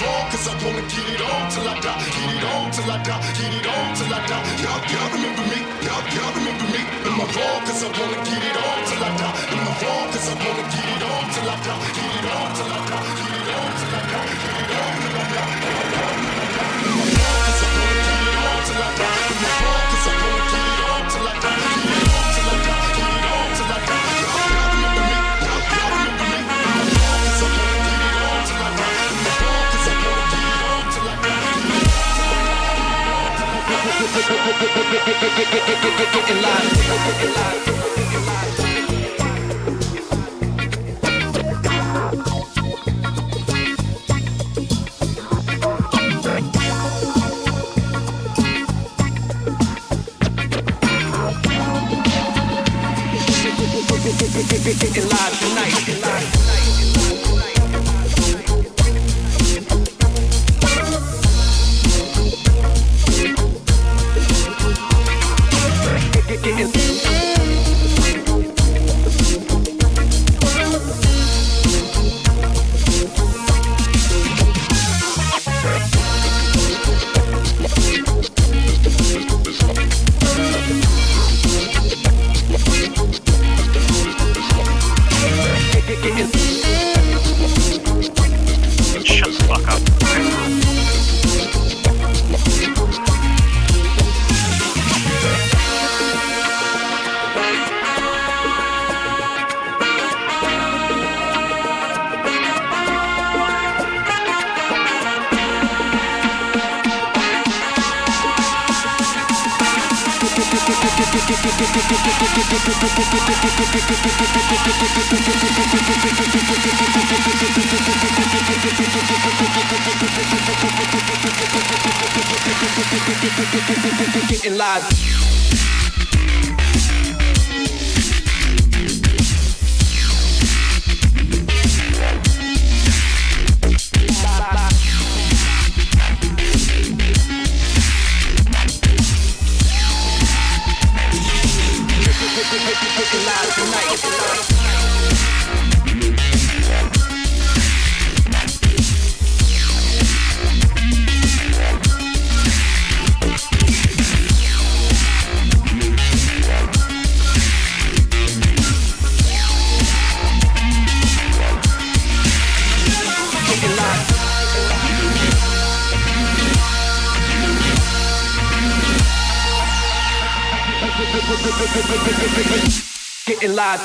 fall, cause I wanna get it on till I die. Get it on till I die. Get it on till I die. Y'all remember me. Y'all remember me. I'ma fall, cause I wanna get it on till I die. I'ma fall, cause I wanna get it on till I die. Get it on till I die. Get it on till I die. Get it on till I die. I'ma fall, cause I wanna get it on till I die. I'ma fall, cause I wanna get it on till I die. Get it on till I die. Get it on till I die. Y'all remember me. Y'all remember me. I'ma fall, cause I wanna get it on till I die. I'ma fall, cause I wanna get it on till I die. Getting live. Getting live tonight. Shut the fuck up. Getting live. Getting live.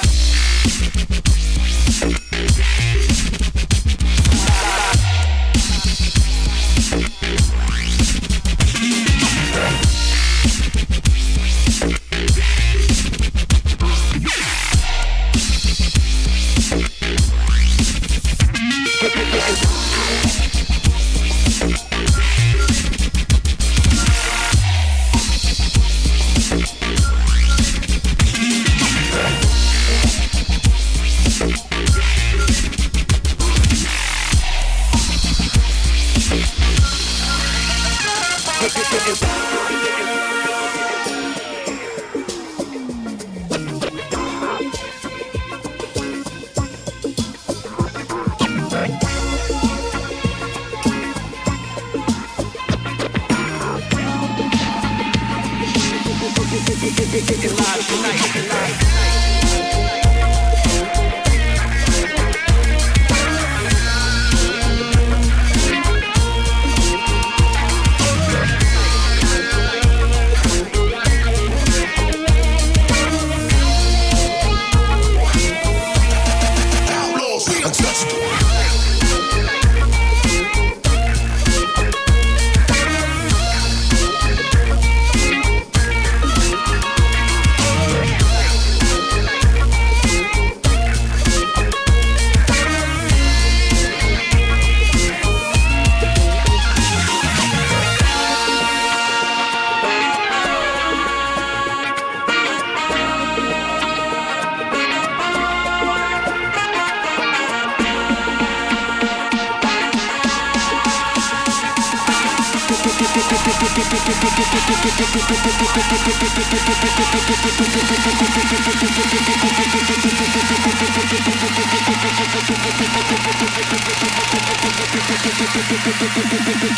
Getting live tonight.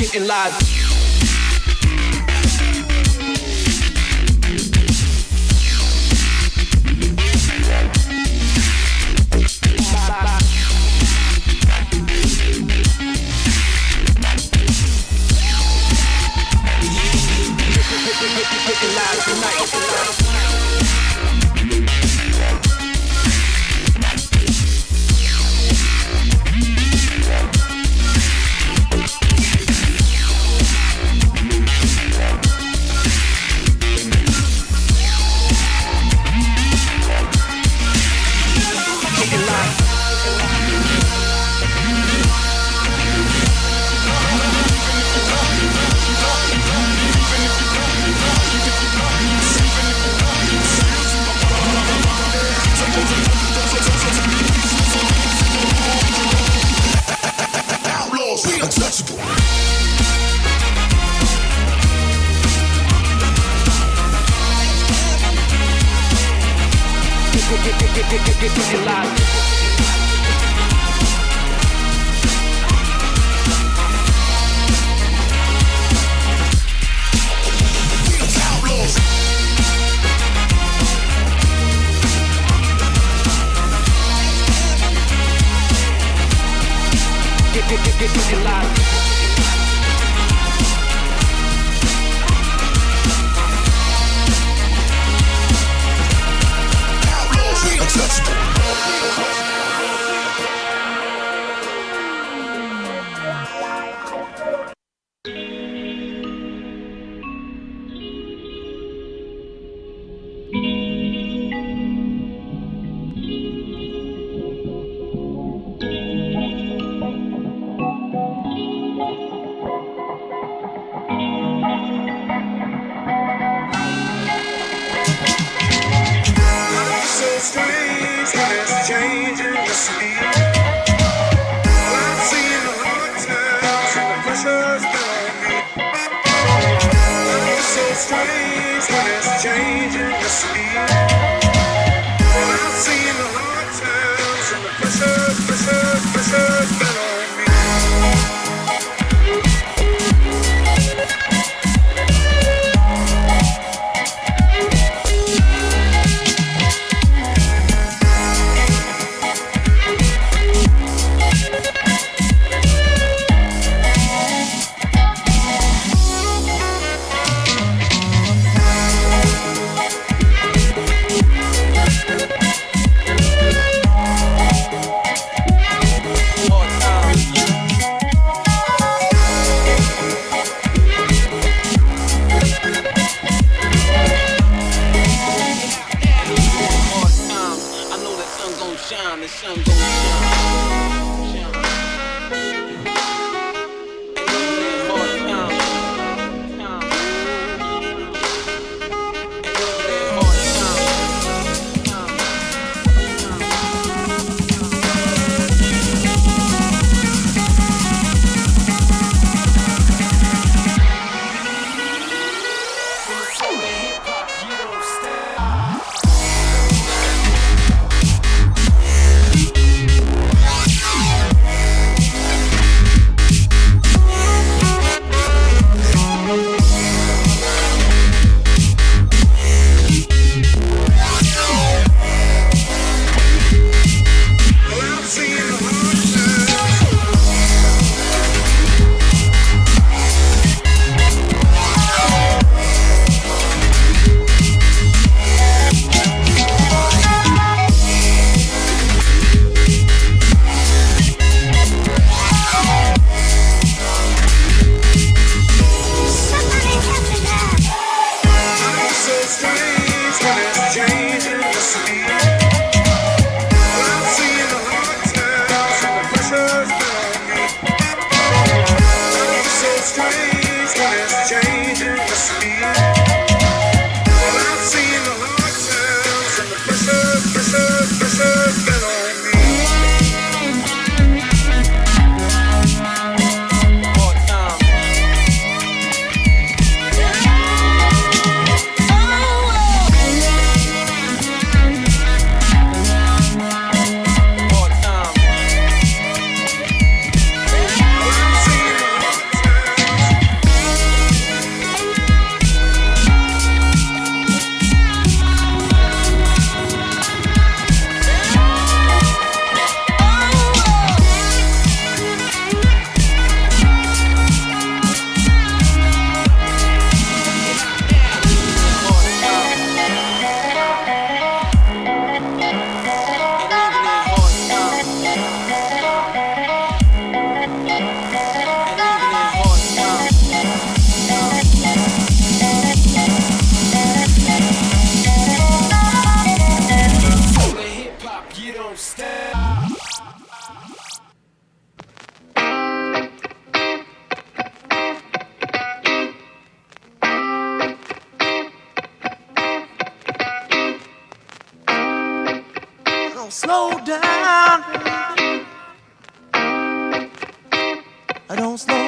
Getting live.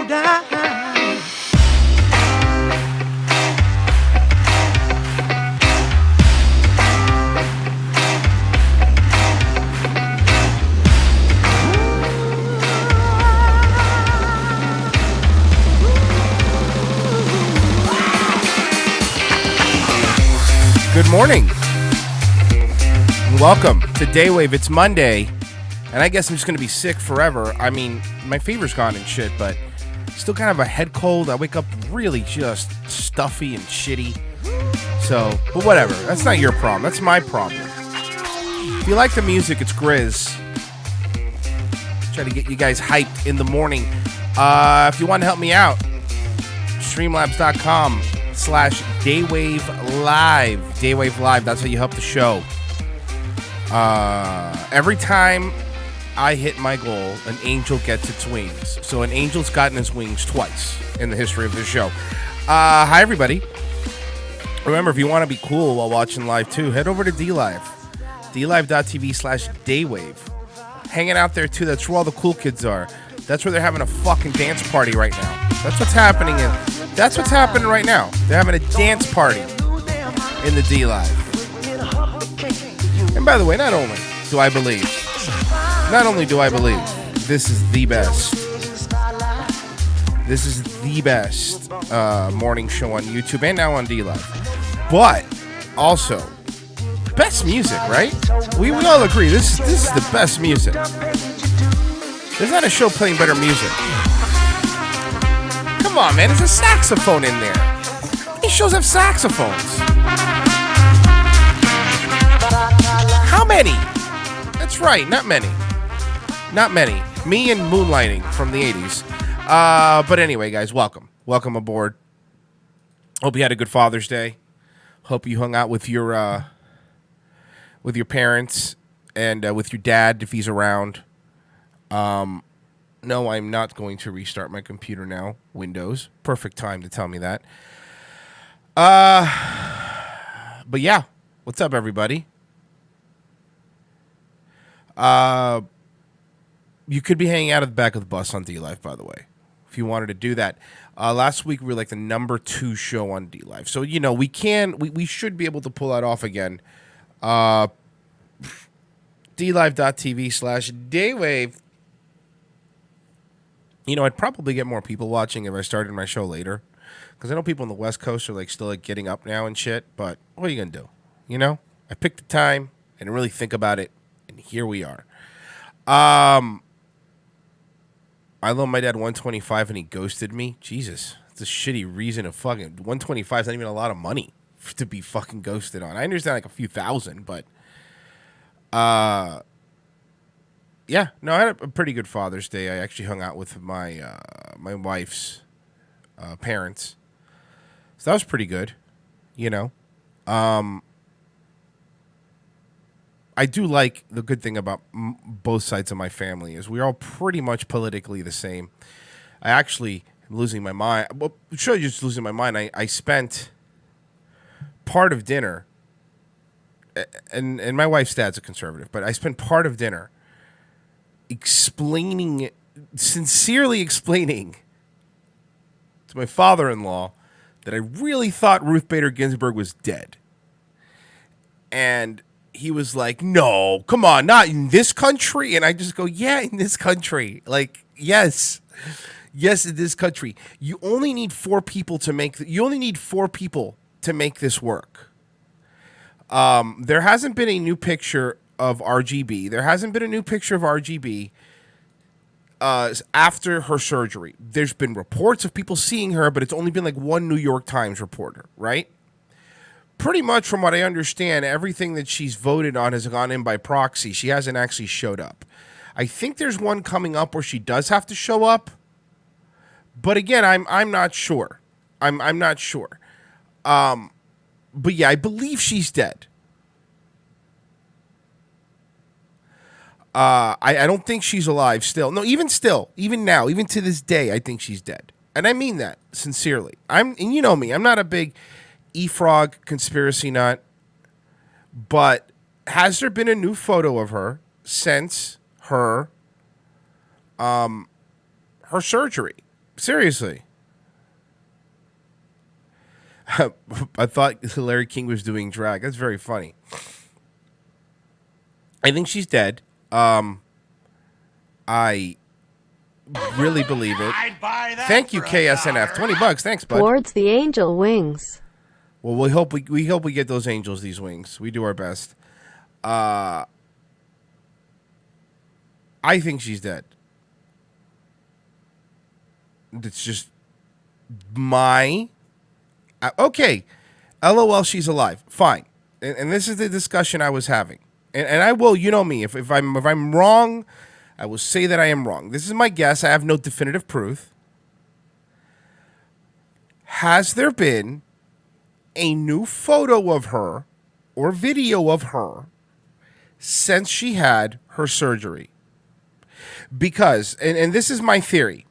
showdown. Good morning. And welcome to DayWave. It's Monday, and I guess I'm just going to be sick forever. I mean, my fever's gone and shit, but still kind of a head cold. I wake up really just stuffy and shitty. So, but whatever. That's not your problem. That's my problem. If you like the music, it's Grizz. Try to get you guys hyped in the morning. If you want to help me out, streamlabs.com/DayWaveLive. DayWave Live, that's how you help the show. Every time I hit my goal, an angel gets its wings. So an angel's gotten his wings twice in the history of this show. Hi, everybody. Remember, if you want to be cool while watching live, too, head over to DLive. DLive.tv/Daywave. Hanging out there, too. That's where all the cool kids are. That's where they're having a fucking dance party right now. That's what's happening. That's what's happening right now. They're having a dance party in the DLive. And by the way, not only do I believe, this is the best. This is the best morning show on YouTube and now on DLive. But also, best music, right? We all agree this is the best music. There's not a show playing better music. Come on, man. There's a saxophone in there. These shows have saxophones. How many? That's right. Not many. Not many. Me and Moonlighting from the 80s. But anyway, guys, welcome. Welcome aboard. Hope you had a good Father's Day. Hope you hung out with your parents and with your dad if he's around. No, I'm not going to restart my computer now. Windows. Perfect time to tell me that. But yeah. What's up, everybody? You could be hanging out at the back of the bus on DLive, by the way, if you wanted to do that. Last week, we were like the number 2 show on DLive. So, you know, we should be able to pull that off again. DLive.tv/Daywave. You know, I'd probably get more people watching if I started my show later. Because I know people on the West Coast are like still like getting up now and shit. But what are you going to do? You know? I picked the time and really think about it. And here we are. I loaned my dad 125 and he ghosted me. Jesus. It's a shitty reason to fucking... 125 is not even a lot of money to be fucking ghosted on. I understand like a few thousand, but... Yeah, no, I had a pretty good Father's Day. I actually hung out with my my wife's parents, so that was pretty good. You know, I do like the good thing about both sides of my family is we're all pretty much politically the same. I actually am losing my mind. Well, sure, just losing my mind. I spent part of dinner, and my wife's dad's a conservative, but I spent part of dinner sincerely explaining to my father-in-law that I really thought Ruth Bader Ginsburg was dead. And he was like, no, come on, not in this country. And I just go, yeah, in this country. Like, yes, in this country. You only need 4 people to make this work. There hasn't been a new picture of RGB. There hasn't been a new picture of RGB after her surgery. There's been reports of people seeing her, but it's only been like one New York Times reporter, right? Pretty much from what I understand, everything that she's voted on has gone in by proxy. She hasn't actually showed up. I think there's one coming up where she does have to show up. But again, I'm not sure. I'm not sure. But yeah, I believe she's dead. I don't think she's alive still. No, even now, even to this day, I think she's dead. And I mean that sincerely. And you know me, I'm not a big E-Frog conspiracy nut, but has there been a new photo of her since her surgery? Seriously. I thought Larry King was doing drag. That's very funny. I think she's dead. I really believe it. Thank you, KSNF. $20. Thanks, bud. Towards the angel wings. Well, we hope we get those angels these wings. We do our best. I think she's dead. It's just my okay. LOL, she's alive. Fine. And this is the discussion I was having. And I will, you know me, if I'm wrong, I will say that I am wrong. This is my guess. I have no definitive proof. Has there been a new photo of her or video of her since she had her surgery? Because, and this is my theory,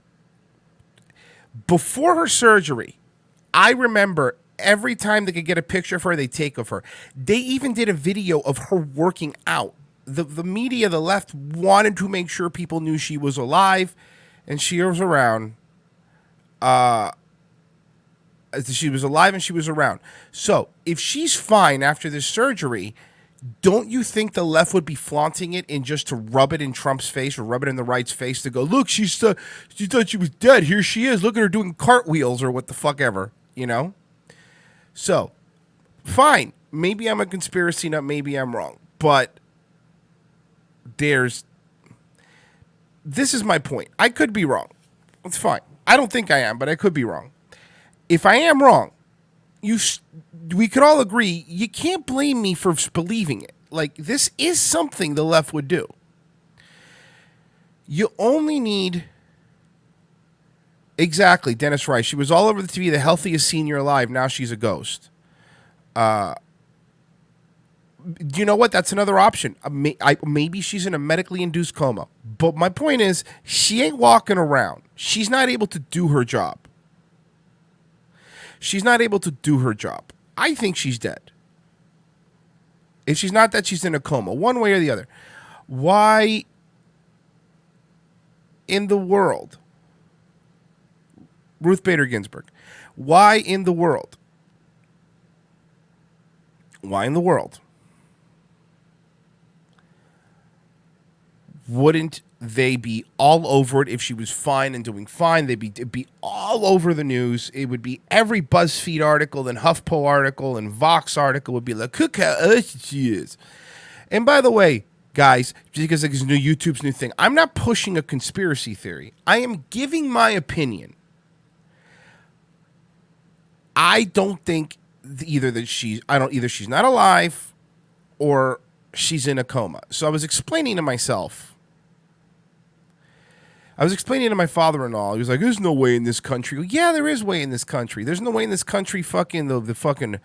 before her surgery, I remember every time they could get a picture of her, they take of her. They even did a video of her working out. The media, the left, wanted to make sure people knew she was alive, and she was around. She was alive and she was around. So if she's fine after this surgery, don't you think the left would be flaunting it in just to rub it in Trump's face or rub it in the right's face to go, look, she thought she was dead. Here she is. Look at her doing cartwheels or what the fuck ever, you know? So, fine. Maybe I'm a conspiracy nut. Maybe I'm wrong. But this is my point. I could be wrong. It's fine. I don't think I am, but I could be wrong. If I am wrong, we could all agree you can't blame me for believing it. Like, this is something the left would do. You only need... Exactly, Dennis Rice. She was all over the TV, the healthiest senior alive. Now she's a ghost. You know what? That's another option. Maybe she's in a medically induced coma. But my point is, she ain't walking around. She's not able to do her job. She's not able to do her job. I think she's dead. If she's not dead, she's in a coma, one way or the other. Why in the world? Ruth Bader Ginsburg. Why in the world? Why in the world wouldn't they be all over it if she was fine and doing fine? It'd be all over the news. It would be every BuzzFeed article and HuffPo article and Vox article would be like, look how urgent she is. And by the way, guys, just because it's new YouTube's new thing, I'm not pushing a conspiracy theory. I am giving my opinion. I don't think either she's not alive or she's in a coma. So I was explaining to myself. I was explaining to my father-in-law. He was like, "There's no way in this country." Well, yeah, there is way in this country. There's no way in this country. Fucking the fucking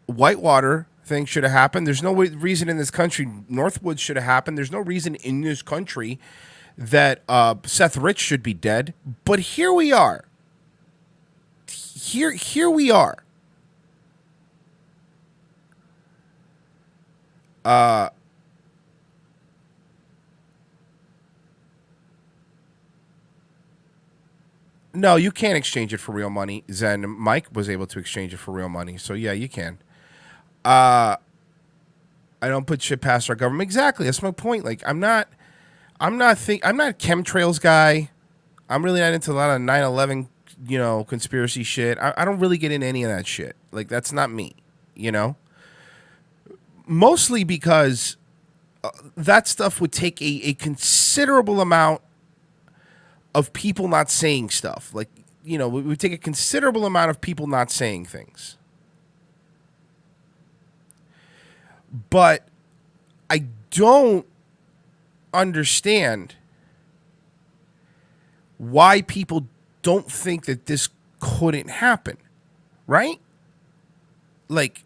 Whitewater thing should have happened. There's no reason in this country Northwoods should have happened. There's no reason in this country that Seth Rich should be dead. But here we are. Here we are. No, you can't exchange it for real money. Zen Mike was able to exchange it for real money, so yeah, you can. I don't put shit past our government. Exactly, that's my point. Like, I'm not a chemtrails guy. I'm really not into a lot of 9/11, conspiracy shit. I don't really get into any of that shit. Like, that's not me, Mostly because that stuff would take a considerable amount of people not saying stuff. Like, it would take a considerable amount of people not saying things. But I don't understand why people don't think that this couldn't happen, right? Like,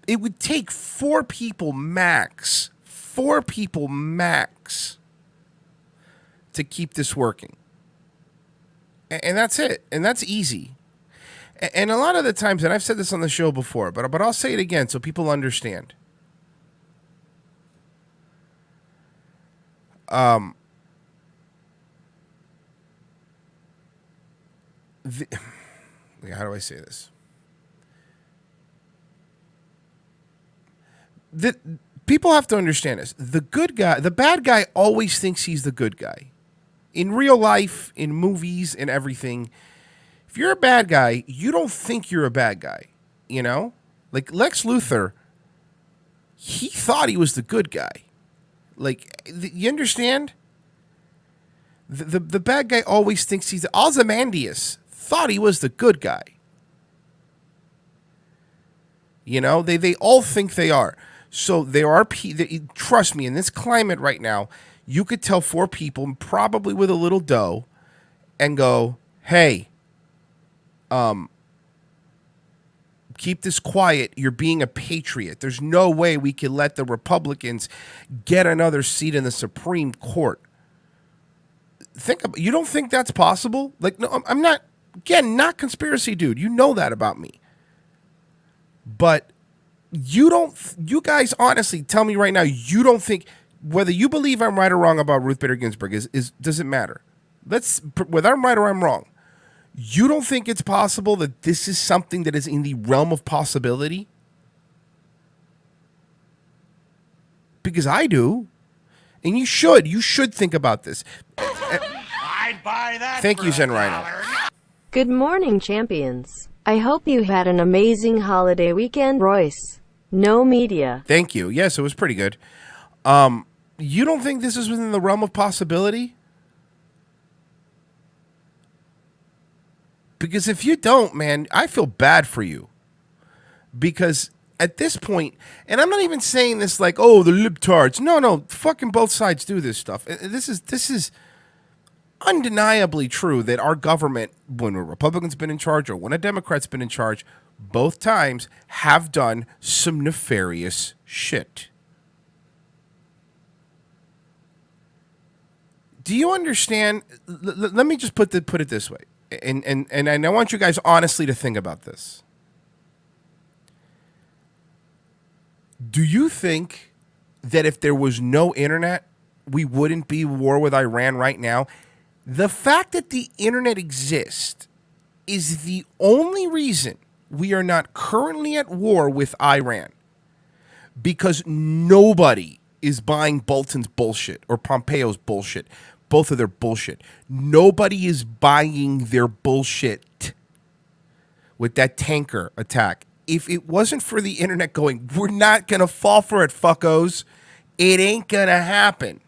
it would take four people max to keep this working. And that's it. And that's easy. And a lot of the times, and I've said this on the show before, but I'll say it again so people understand. how do I say this? People have to understand this. The bad guy always thinks he's the good guy. In real life, in movies, in everything, if you're a bad guy, you don't think you're a bad guy, you know? Like Lex Luthor, he thought he was the good guy. Like, you understand? The bad guy always thinks he's... Ozymandias thought he was the good guy. You know, they all think they are. So there are trust me, in this climate right now, you could tell 4 people, probably with a little dough, and go, hey, keep this quiet. You're being a patriot. There's no way we can let the Republicans get another seat in the Supreme Court. You don't think that's possible? Like, no, I'm not, again, not conspiracy dude. You know that about me. But you guys honestly tell me right now, you don't think, whether you believe I'm right or wrong about Ruth Bader Ginsburg doesn't matter. Whether I'm right or I'm wrong, you don't think it's possible that this is something that is in the realm of possibility? Because I do. And you should think about this. I'd buy that. Thank you, Zen Rhino. Good morning, champions. I hope you had an amazing holiday weekend, Royce. No media. Thank you. Yes, it was pretty good. You don't think this is within the realm of possibility? Because if you don't, man, I feel bad for you. Because at this point, and I'm not even saying this like, oh, the libtards. No, fucking both sides do this stuff. This is undeniably true that our government, when a Republican's been in charge or when a Democrat's been in charge, both times have done some nefarious shit. Do you understand? Let me just put it this way. And I want you guys honestly to think about this. Do you think that if there was no internet, we wouldn't be at war with Iran right now? The fact that the internet exists is the only reason we are not currently at war with Iran. Because nobody is buying Bolton's bullshit or Pompeo's bullshit. Both of their bullshit. Nobody is buying their bullshit with that tanker attack. If it wasn't for the internet going, we're not going to fall for it, fuckos, it ain't going to happen,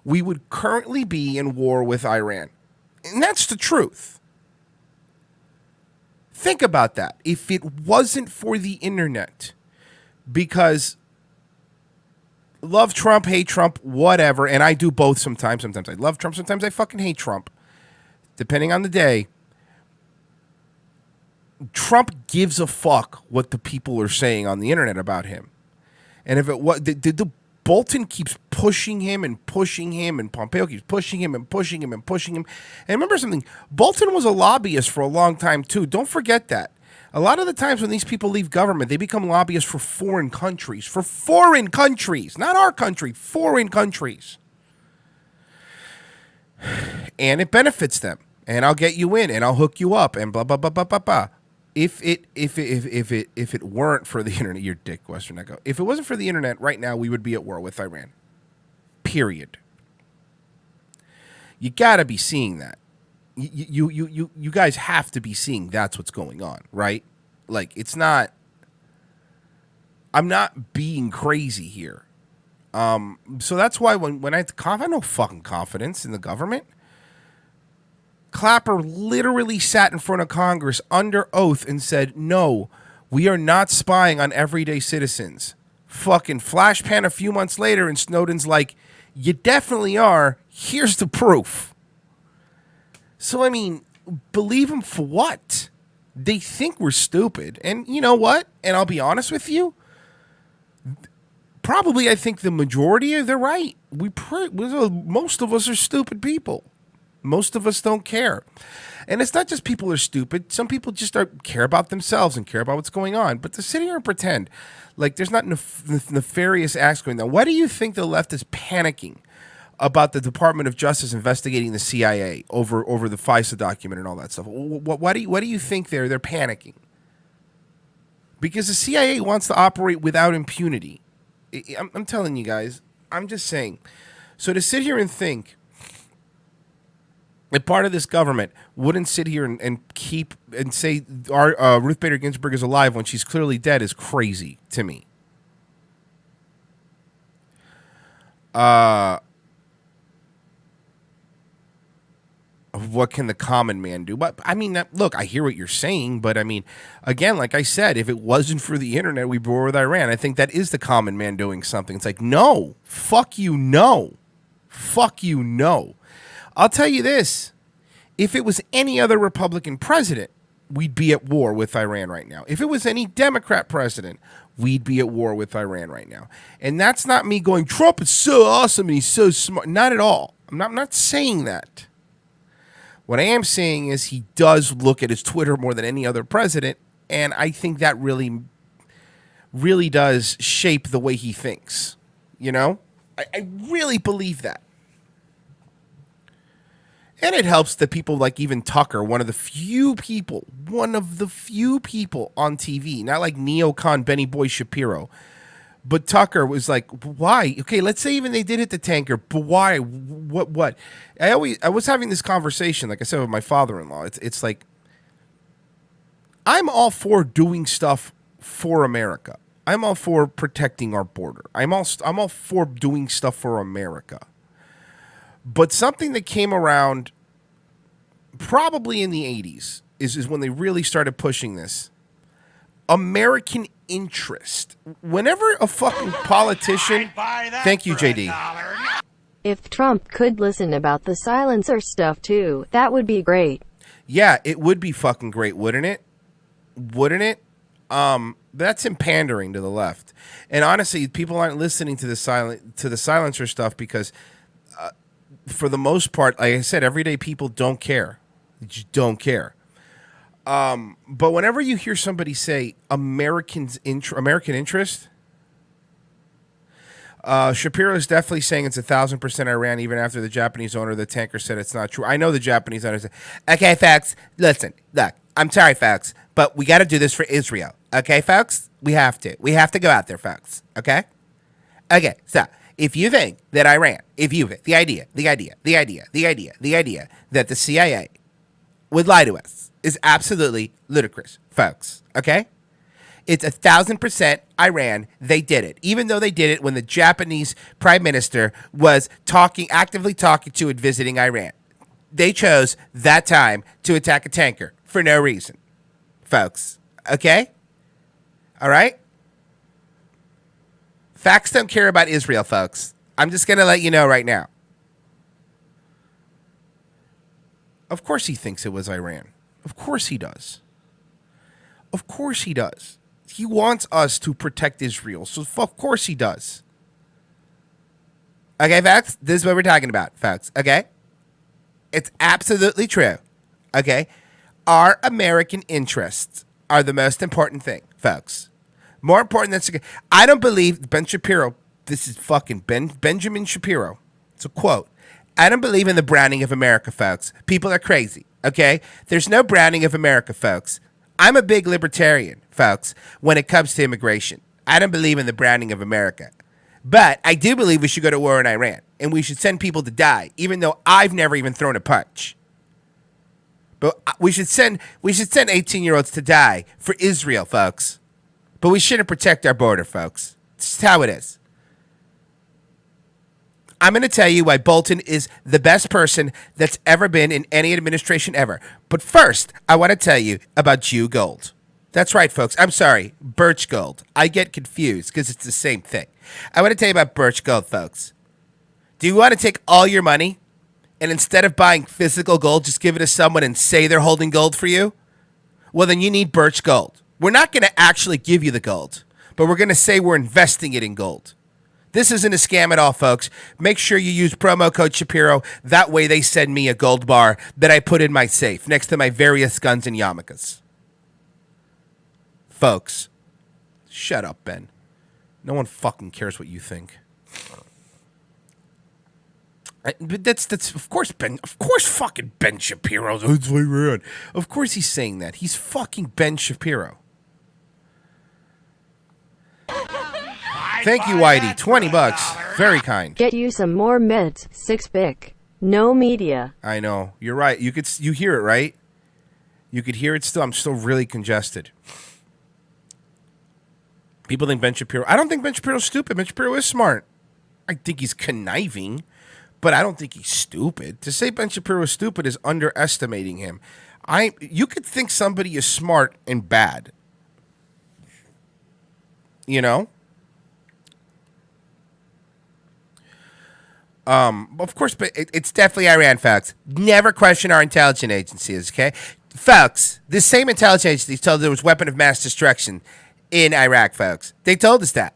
we would currently be in war with Iran. And that's the truth. Think about that. If it wasn't for the internet, because love Trump, hate Trump, whatever, and I do both sometimes. Sometimes I love Trump, sometimes I fucking hate Trump, depending on the day. Trump gives a fuck what the people are saying on the internet about him. And if it was, the Bolton keeps pushing him, and Pompeo keeps pushing him and pushing him and pushing him. And remember something, Bolton was a lobbyist for a long time too. Don't forget that. A lot of the times when these people leave government, they become lobbyists for foreign countries. For foreign countries. Not our country. Foreign countries. And it benefits them. And I'll get you in. And I'll hook you up. And blah, blah, blah, blah, blah, blah. If it weren't for the internet, your dick, Western Echo. If it wasn't for the internet, right now we would be at war with Iran. Period. You got to be seeing that. You guys have to be seeing that's what's going on, right? Like, it's not, I'm not being crazy here. So that's why when I have no fucking confidence in the government. Clapper literally sat in front of Congress under oath and said, no, we are not spying on everyday citizens. Fucking flash pan a few months later and Snowden's like, you definitely are. Here's the proof. So, I mean, believe them for what? They think we're stupid. And you know what? And I'll be honest with you. Probably I think the majority, they're right. Most of us are stupid people. Most of us don't care. And it's not just people are stupid. Some people just care about themselves and care about what's going on. But to sit here and pretend like there's not nefarious acts going on. Why do you think the left is panicking about the Department of Justice investigating the CIA over the FISA document and all that stuff. What do you think they're panicking? Because the CIA wants to operate without impunity. I'm telling you guys. I'm just saying. So to sit here and think that part of this government wouldn't sit here and keep and say our Ruth Bader Ginsburg is alive when she's clearly dead is crazy to me. What can the common man do? But I mean, look, I hear what you're saying, but I mean, again, like I said, if it wasn't for the internet, we'd be war with Iran. I think that is the common man doing something. It's like, no, fuck you, no. Fuck you, no. I'll tell you this. If it was any other Republican president, we'd be at war with Iran right now. If it was any Democrat president, we'd be at war with Iran right now. And that's not me going, Trump is so awesome and he's so smart. Not at all. I'm not saying that. What I am saying is he does look at his Twitter more than any other president, and I think that really, really does shape the way he thinks. You know? I really believe that. And it helps that people like even Tucker, one of the few people on TV, not like neocon Benny Boy Shapiro, but Tucker was like, why? Okay, let's say even they did hit the tanker, but why? What? I was having this conversation, like I said, with my father-in-law. It's like, I'm all for doing stuff for America. I'm all for protecting our border. I'm all for doing stuff for America. But something that came around probably in the 80s is when they really started pushing this. American interest. Whenever a fucking politician... Thank you, JD. If Trump could listen about the silencer stuff too, that would be great. Yeah, it would be fucking great, wouldn't it? Wouldn't it? That's him pandering to the left. And honestly, people aren't listening to the silencer stuff because for the most part, like I said, everyday people don't care. They just don't care. But whenever you hear somebody say American interest, Shapiro is definitely saying it's 1,000% Iran, even after the Japanese owner of the tanker said it's not true. I know the Japanese owner said, okay, folks, listen, look, I'm sorry, folks, but we got to do this for Israel. Okay, folks? We have to. We have to go out there, folks. Okay? Okay, so if you think that Iran, the idea that the CIA would lie to us is absolutely ludicrous, folks. Okay? It's 1,000% Iran. They did it. Even though they did it when the Japanese prime minister was actively talking to and visiting Iran. They chose that time to attack a tanker for no reason, folks. Okay? All right? Facts don't care about Israel, folks. I'm just going to let you know right now. Of course he thinks it was Iran. Of course he does. Of course he does. He wants us to protect Israel, so of course he does. Okay, folks? This is what we're talking about, folks. Okay? It's absolutely true. Okay? Our American interests are the most important thing, folks. More important than... I don't believe Ben Shapiro... This is fucking Benjamin Shapiro. It's a quote. I don't believe in the browning of America, folks. People are crazy, okay? There's no browning of America, folks. I'm a big libertarian, folks, when it comes to immigration. I don't believe in the browning of America. But I do believe we should go to war in Iran, and we should send people to die, even though I've never even thrown a punch. But we should send 18-year-olds to die for Israel, folks. But we shouldn't protect our border, folks. It's just how it is. I'm going to tell you why Bolton is the best person that's ever been in any administration ever. But first, I want to tell you about Jew Gold. That's right, folks. I'm sorry, Birch Gold. I get confused because it's the same thing. I want to tell you about Birch Gold, folks. Do you want to take all your money and instead of buying physical gold, just give it to someone and say they're holding gold for you? Well, then you need Birch Gold. We're not going to actually give you the gold, but we're going to say we're investing it in gold. This isn't a scam at all, folks. Make sure you use promo code Shapiro. That way they send me a gold bar that I put in my safe next to my various guns and yarmulkes. Folks, shut up, Ben. No one fucking cares what you think. But that's of course fucking Ben Shapiro. That's what he ran. Of course he's saying that. He's fucking Ben Shapiro. Thank you, Whitey. $20. Very kind. Get you some more meds. 6-pick. No media. I know. You're right. You hear it, right? You could hear it still. I'm still really congested. People think Ben Shapiro. I don't think Ben Shapiro's stupid. Ben Shapiro is smart. I think he's conniving, but I don't think he's stupid. To say Ben Shapiro is stupid is underestimating him. You could think somebody is smart and bad. You know? Of course, but it's definitely Iran, folks. Never question our intelligence agencies, okay? Folks, the same intelligence agencies told there was weapon of mass destruction in Iraq, folks. They told us that.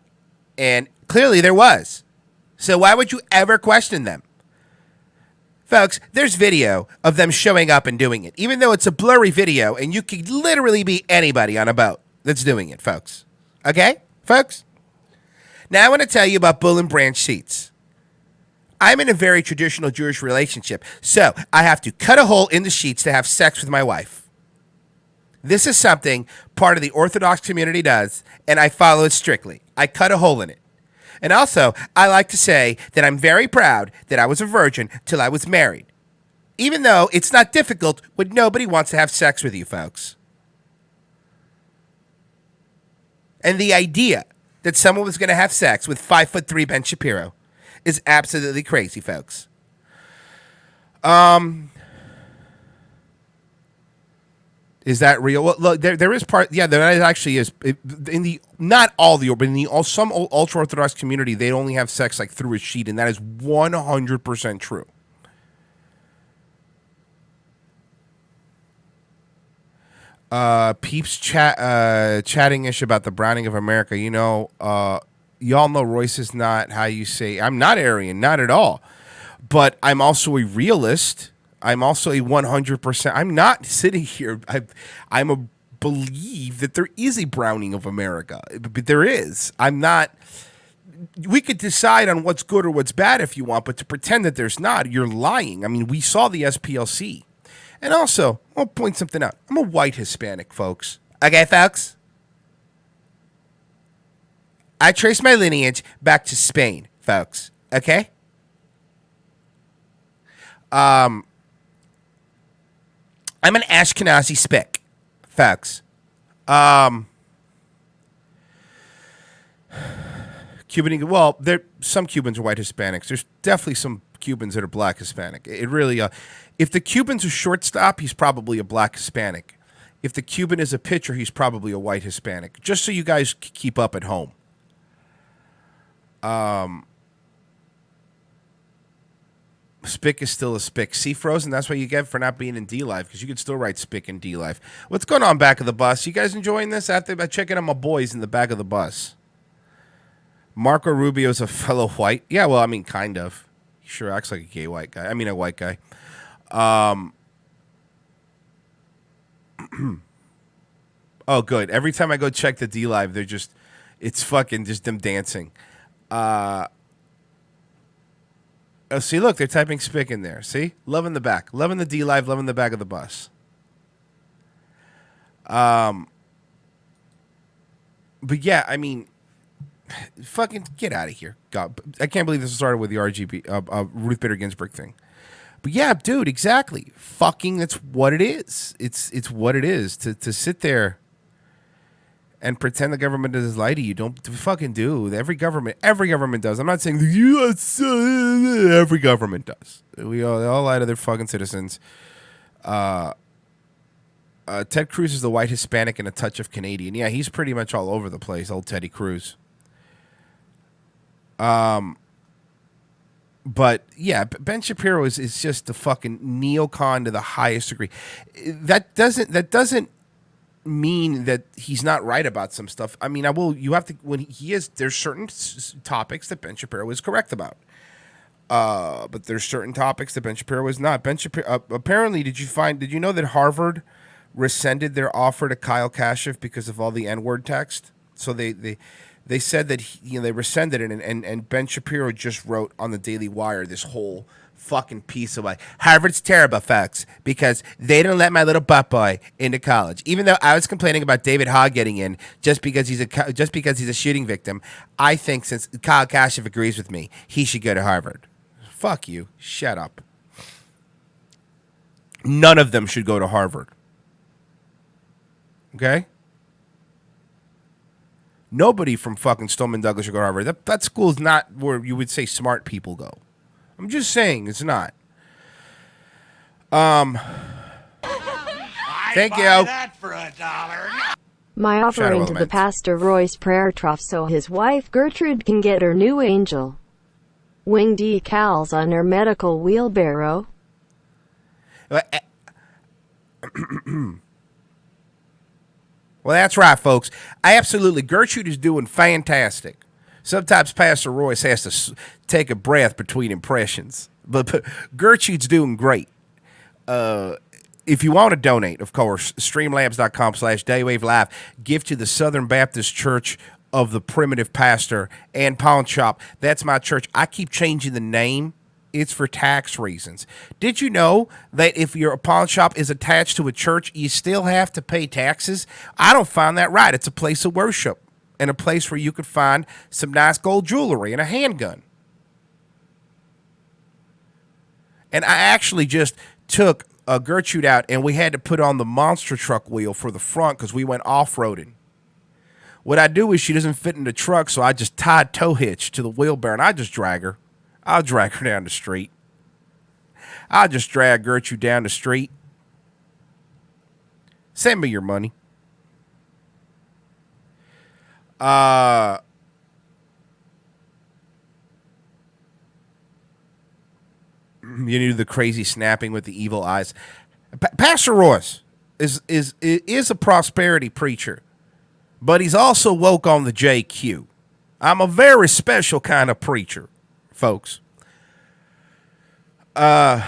And clearly there was. So why would you ever question them? Folks, there's video of them showing up and doing it, even though it's a blurry video, and you could literally be anybody on a boat that's doing it, folks. Okay, folks? Now I want to tell you about Bull and Branch sheets. I'm in a very traditional Jewish relationship, so I have to cut a hole in the sheets to have sex with my wife. This is something part of the Orthodox community does, and I follow it strictly. I cut a hole in it. And also, I like to say that I'm very proud that I was a virgin till I was married. Even though it's not difficult when nobody wants to have sex with you, folks. And the idea that someone was going to have sex with 5'3" Ben Shapiro is absolutely crazy, folks. Is that real? Well, look, there is part. Yeah, there actually is. In the not all the, but in the some ultra orthodox community, they only have sex like through a sheet, and that is 100% true. Peeps chatting ish about the browning of America. You know, y'all know Royce is not how you say. I'm not Aryan, not at all. But I'm also a realist. I'm also a 100%. I'm not sitting here. I'm a believe that there is a browning of America. But there is. I'm not. We could decide on what's good or what's bad if you want, but to pretend that there's not, you're lying. I mean, we saw the SPLC. And also, I'll point something out. I'm a white Hispanic, folks. Okay, folks? I trace my lineage back to Spain, folks. Okay? I'm an Ashkenazi spick, folks. Cuban, well, some Cubans are white Hispanics. There's definitely some Cubans that are black Hispanic. It really, if the Cuban's a shortstop, he's probably a black Hispanic. If the Cuban is a pitcher, he's probably a white Hispanic. Just so you guys keep up at home. Spick is still a spick. See, Frozen, that's what you get for not being in DLive, because you could still write spick in DLive. What's going on back of the bus? You guys enjoying this? Out there checking out my boys in the back of the bus. Marco Rubio's a fellow white. Yeah, well, I mean, kind of. He sure acts like a gay white guy. I mean, a white guy. Oh, good. Every time I go check the DLive, they're just, it's fucking just them dancing. Oh, see, look, they're typing spick in there. See? Loving the back. Loving the DLive, loving the back of the bus. But yeah, I mean, fucking get out of here. God, I can't believe this started with the RGB, Ruth Bader Ginsburg thing. But yeah, dude, exactly. Fucking, that's what it is. It's what it is to sit there and pretend the government doesn't lie to you. Don't fucking do. Every government does. I'm not saying the U.S. Every government does. They all lie to their fucking citizens. Ted Cruz is the white Hispanic and a touch of Canadian. Yeah, he's pretty much all over the place. Old Teddy Cruz. But yeah, Ben Shapiro is just the fucking neocon to the highest degree. That doesn't mean that he's not right about some stuff. I mean, you have to, when he is, there's certain topics that Ben Shapiro is correct about. But there's certain topics that Ben Shapiro is not. Ben Shapiro, apparently, did you know that Harvard rescinded their offer to Kyle Kashev because of all the N-word text? So they said that they rescinded it, and Ben Shapiro just wrote on the Daily Wire this whole Fucking piece of like Harvard's terrible, folks, because they don't let my little butt boy into college. Even though I was complaining about David Hogg getting in just because he's a shooting victim, I think since Kyle Kashev agrees with me, he should go to Harvard. Fuck you. Shut up. None of them should go to Harvard. Okay? Nobody from fucking Stoneman Douglas should go to Harvard. That school's not where you would say smart people go. I'm just saying it's not. Thank you. That for $1. My offering to the pastor Royce prayer trough so his wife Gertrude can get her new angel wing decals on her medical wheelbarrow. Well, that's right, folks. Gertrude is doing fantastic. Sometimes Pastor Royce has to take a breath between impressions. But Gertrude's doing great. If you want to donate, of course, streamlabs.com/DayWaveLive. Give to the Southern Baptist Church of the Primitive Pastor and Pawn Shop. That's my church. I keep changing the name. It's for tax reasons. Did you know that if your pawn shop is attached to a church, you still have to pay taxes? I don't find that right. It's a place of worship and a place where you could find some nice gold jewelry and a handgun. And I actually just took Gertrude out, and we had to put on the monster truck wheel for the front because we went off-roading. What I do is she doesn't fit in the truck, so I just tie a tow hitch to the wheelbarrow, and I just drag her. I'll drag her down the street. I'll just drag Gertrude down the street. Send me your money. You do the crazy snapping with the evil eyes. Pastor Royce is a prosperity preacher, but he's also woke on the JQ. I'm a very special kind of preacher, folks. And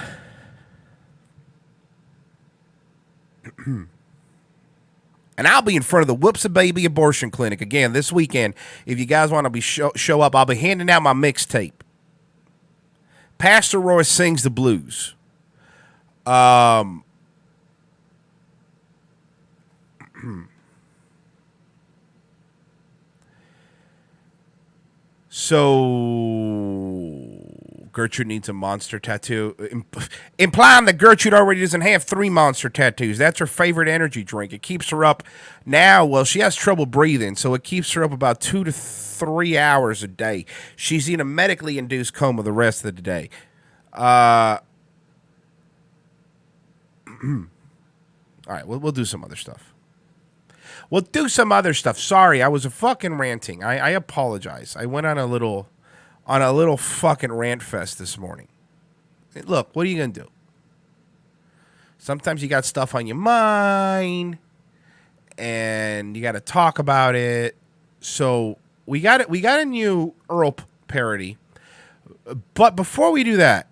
I'll be in front of the Whoops-A-Baby Abortion Clinic again this weekend. If you guys want to be show up, I'll be handing out my mixtape. Pastor Royce sings the blues. So Gertrude needs a monster tattoo, implying that Gertrude already doesn't have 3 monster tattoos. That's her favorite energy drink. It keeps her up now. Well, she has trouble breathing, so it keeps her up about 2 to 3 hours a day. She's in a medically induced coma the rest of the day. All right, we'll do some other stuff. Sorry, I was fucking ranting. I apologize. I went on a little fucking rant fest this morning. Look, what are you gonna do? Sometimes you got stuff on your mind, and you got to talk about it. So we got a new Earl parody, but before we do that,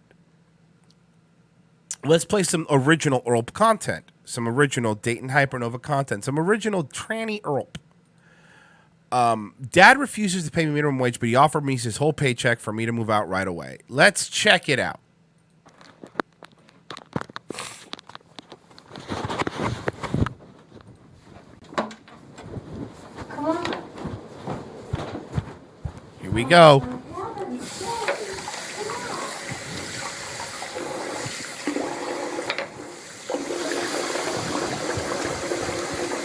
let's play some original Earl content. Some original Dayton Hypernova content. Some original tranny Earl. Dad refuses to pay me minimum wage, but he offered me his whole paycheck for me to move out right away. Let's check it out. Come on. Here we go.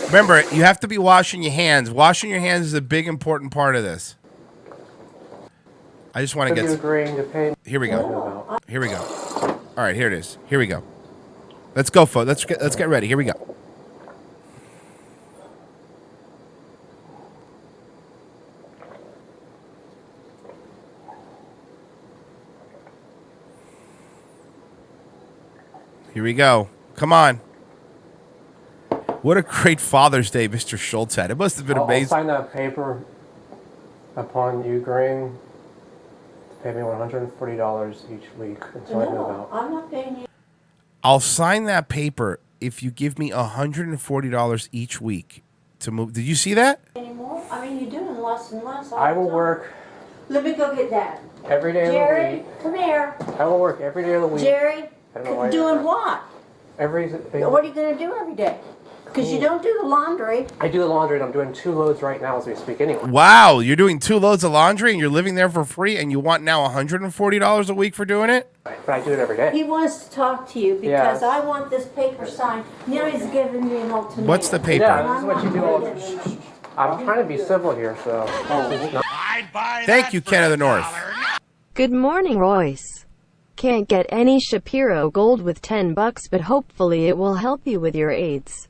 Remember, you have to be washing your hands. Washing your hands is a big, important part of this. I just want to get... Here we go. Here we go. All right, here it is. Here we go. Let's go, folks. Let's get ready. Here we go. Here we go. Come on. What a great Father's Day Mr. Schultz had. It must have been amazing. I'll sign that paper upon you agreeing to pay me $140 each week until I move out. I'm not paying you. I'll sign that paper if you give me $140 each week to move. Did you see that? Anymore? I mean, you're doing less and less. I will work Let me go get Dad. Every day of the Jerry, week. come here. I will work every day of the week. Jerry, I don't know why doing you're- what? Everything. What are you going to do every day? Because you don't do the laundry. I do the laundry, and I'm doing 2 loads right now as we speak anyway. Wow, you're doing 2 loads of laundry and you're living there for free and you want now $140 a week for doing it? But I do it every day. He wants to talk to you because I want this paper signed. Now he's giving me an ultimatum. What's the paper? Yeah, this is what you do all the I'm trying to be civil here, so. I'd buy Thank that you, for Ken of the $1. North. Good morning, Royce. Can't get any Shapiro gold with $10, but hopefully it will help you with your AIDS.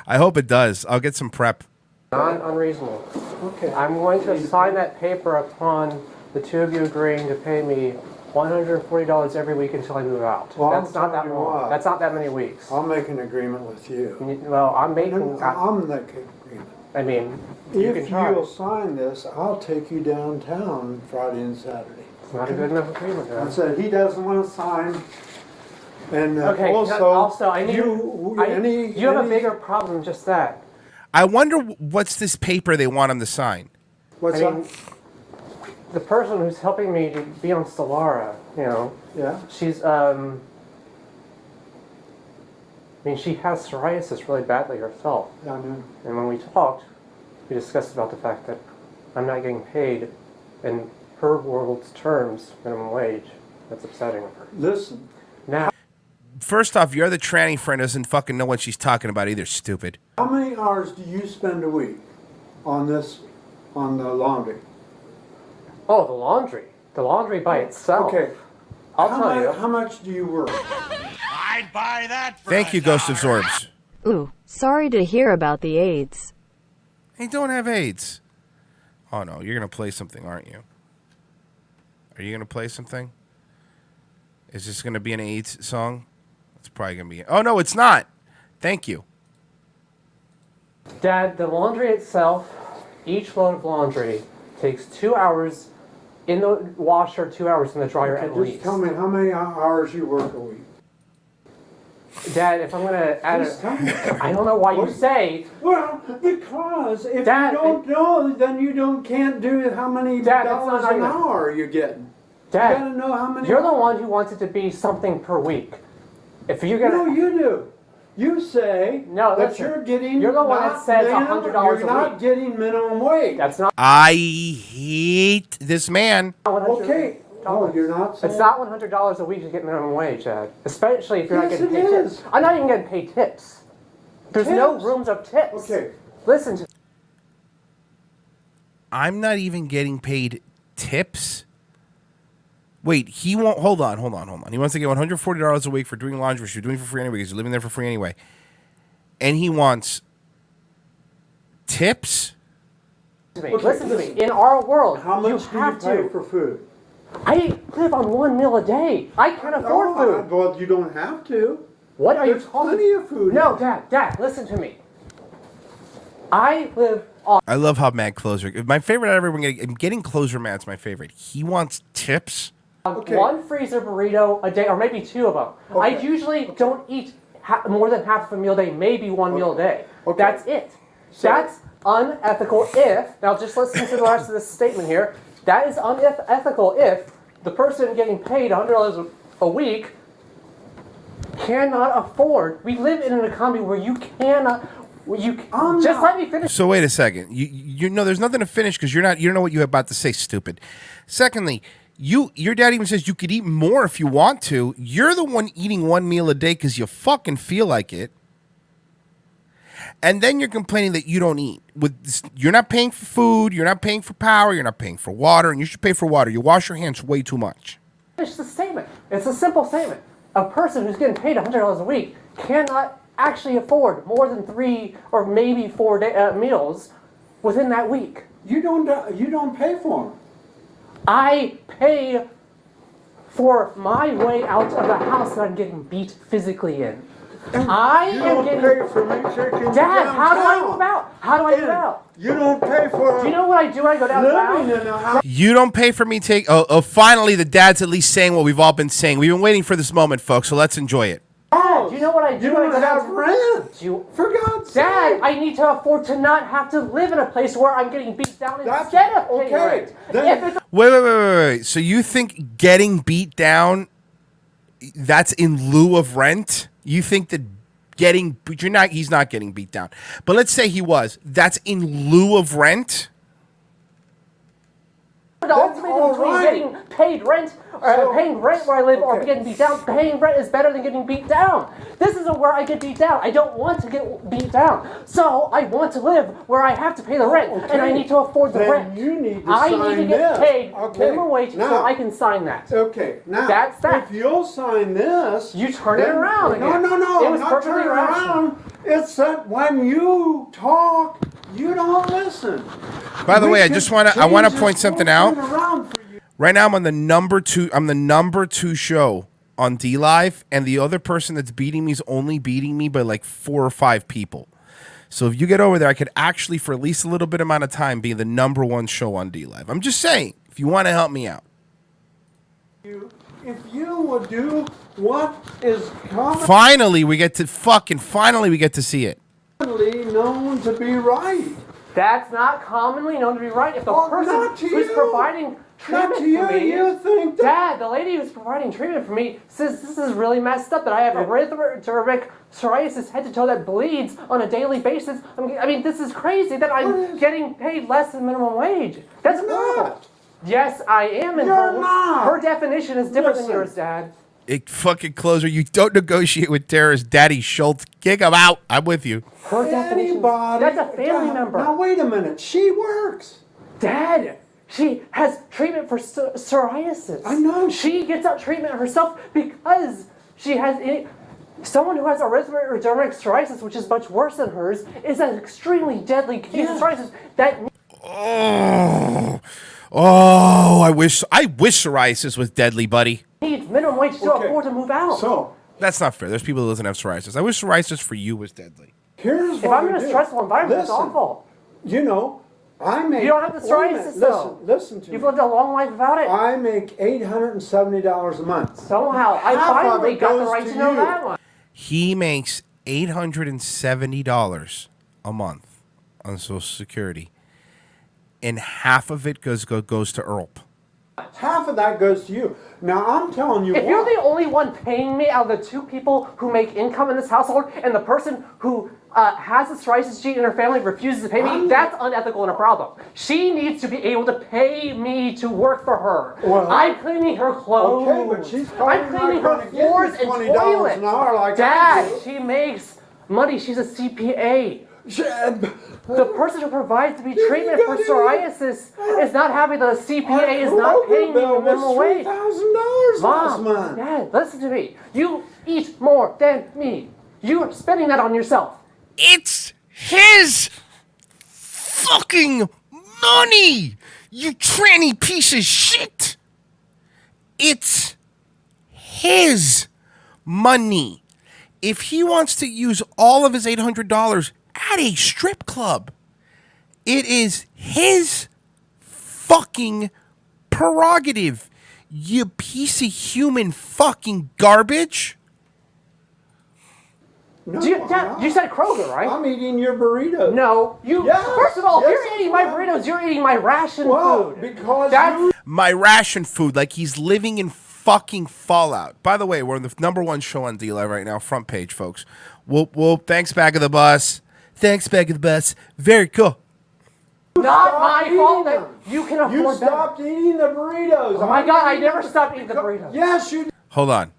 I hope it does. I'll get some prep. Not unreasonable. Okay. I'm going to sign that paper upon the 2 of you agreeing to pay me $140 every week until I move out. Well, That's I'll not that tell you long. what. That's not that many weeks. I'll make an agreement with you. Well, I'm making. I'm making an agreement. I mean, you can If try. you'll sign this, I'll take you downtown Friday and Saturday. It's not a good enough agreement. I Though. said he doesn't want to sign. And Okay. Also, I need you you have a bigger problem than just that. I wonder what's this paper they want him to sign. What's I mean, that? the person who's helping me to be on Stellara, you know, Yeah. she's I mean, she has psoriasis really badly herself. Yeah, I know. And when we talked, we discussed about the fact that I'm not getting paid in her world's terms minimum wage. That's upsetting of her. Listen, Now, First off, your other tranny friend doesn't fucking know what she's talking about either, stupid. how many hours do you spend a week on this, on the laundry? oh, the laundry. The laundry by itself. Okay. I'll tell you. How much do you work? I'd buy that for Thank you, Ghost of $1. Zorbs. Ooh, sorry to hear about the AIDS. Hey, don't have AIDS. Oh, no, you're going to play something, aren't you? Are you going to play something? Is this going to be an AIDS song? It's probably going to be. Oh, no, it's not. Thank you. Dad, the laundry itself, each load of laundry takes 2 hours in the washer, 2 hours in the dryer at Just least. tell me how many hours you work a week. Dad, if I'm going to add Just tell me. I don't know why you say. Well, because if Dad, you don't know, then you can't do how many Dad, that's dollars not an argument. hour you're getting. Dad, you gotta know how many you're the hours. one who wants it to be something per week. If you're going No, to. you do. You say No, that listen. you're getting. You're the one that not says minimum- $100 a You're not week. getting minimum wage. That's not. I hate this man. Okay. Oh, you're not saying. It's not $100 a week to get minimum wage, Dad. Especially if you're not Yes, getting it paid is. tips. I'm not even getting paid tips. There's no Tips? rooms of tips. Okay. Listen to. I'm not even getting paid tips. Wait, he won't. Hold on. He wants to get $140 a week for doing laundry, which you're doing for free anyway because you're living there for free anyway. And he wants tips? Okay, Okay, listen to me. listen. In our world, How much do you have pay to. for food? I live on 1 meal a day. I can't afford food. Well, you don't have to. What are you There's talking? plenty of food. No, Dad, listen to me. I live on. I love how Matt Closer. My favorite out of everyone getting Closer Matt's my favorite. He wants tips. Okay. One freezer burrito a day, or maybe 2 of them. I Okay. usually don't eat more than half of a meal a day, maybe 1 meal a day. Okay. That's it. That's unethical if, now just listen to the rest of this statement here. That is unethical if the person getting paid $100 a week cannot afford. We live in an economy where you cannot. Just let me finish. So wait a second. You know there's nothing to finish because you don't know what you're about to say, stupid. Secondly, your dad even says you could eat more if you want to. You're the one eating 1 meal a day because you fucking feel like it. And then you're complaining that you don't eat. You're not paying for food, you're not paying for power, you're not paying for water, and you should pay for water. You wash your hands way too much. Finish the statement. It's a simple statement. A person who's getting paid $100 a week cannot actually afford more than 3 or maybe 4 meals within that week. You don't pay for them. I pay for my way out of the house that I'm getting beat physically in. I You am don't getting. pay for me taking you Dad, how do I downtown. move out? How do I move out? You don't pay for Do you know what I do when I go living downtown? in a house. You don't pay for me take. Finally, the dad's at least saying what we've all been saying. We've been waiting for this moment, folks. So let's enjoy it. Do you know what I do? You don't have rent. For God's sake. Dad, I need to afford to not have to live in a place where I'm getting beat down instead of paying rent. Wait. So you think getting beat down, that's in lieu of rent? You think that he's not getting beat down. But let's say he was. That's in lieu of rent? The ultimate between getting paid rent or paying rent where I live or getting beat down, paying rent is better than getting beat down. This isn't where I get beat down. I don't want to get beat down. So I want to live where I have to pay the rent and I need to afford the rent. You need to I sign need to get paid minimum wage now, so I can sign that. Okay, now that's that. If you'll sign this, you turn it around again. No. It was not perfectly turn around. It's that when you talk, you don't listen. By the way, I want to point something out. Right now I'm on the number 2. I'm the number 2 show on DLive, and the other person that's beating me is only beating me by like 4 or 5 people. So if you get over there, I could actually, for at least a little bit amount of time, be the number 1 show on DLive. I'm just saying, if you want to help me out. If you would do what is finally we get to see it. Commonly known to be right. That's not commonly known to be right. If the person who's providing treatment for me, you think that Dad, the lady who's providing treatment for me says this is really messed up, that I have erythrodermic psoriasis head to toe that bleeds on a daily basis. I mean, this is crazy that I'm getting paid less than minimum wage. That's horrible. Yes, I am. Her definition is different than yours, Dad. Fucking closer. You don't negotiate with terrorists. Daddy Schultz. Kick him out. I'm with you. Her definition. That's a family member. Now, wait a minute. She works. Dad, she has treatment for psoriasis. I know. She gets that treatment herself because she has... Someone who has erythrodermic psoriasis, which is much worse than hers, is an extremely deadly case of psoriasis that... Oh, I wish psoriasis was deadly, buddy. Needs minimum wage to afford to move out. So that's not fair. There's people who doesn't have psoriasis. I wish psoriasis for you was deadly. If I'm in a stressful environment, it's awful. You know, I make... You don't have the psoriasis, though. Listen to me. You've lived a long life without it. I make $870 a month. Somehow, I finally got the right to know that one. He makes $870 a month on Social Security, and half of it goes to ERLP. Half of that goes to you. Now, I'm telling you If you're the only one paying me out of the 2 people who make income in this household, and the person who has a psoriasis gene in her family refuses to pay me, that's unethical and a problem. She needs to be able to pay me to work for her. Well, I'm cleaning her clothes. Okay, but she's I'm cleaning her floors and toilets. An hour like Dad, she makes money. She's a CPA. The person who provides me treatment for psoriasis is not happy that the CPA is not paying me the minimum wage. $3,000 last month. Dad, listen to me. You eat more than me. You are spending that on yourself. It's his fucking money, you tranny piece of shit. It's his money. If he wants to use all of his $800 at a strip club, it is his fucking prerogative, you piece of human fucking garbage. No, you said Kroger, right? I'm eating your burritos. No, you. Yes, first of all, if you're eating my burritos, you're eating my ration food. Because my ration food, like he's living in fucking Fallout. By the way, we're on the number 1 show on DLive right now, front page, folks. Whoop. Thanks, back of the bus. Thanks, back of the bus. Very cool. Not my fault that you can afford You stopped eating the burritos. Oh my God, I never stopped eating the burritos. Yes, you Hold on.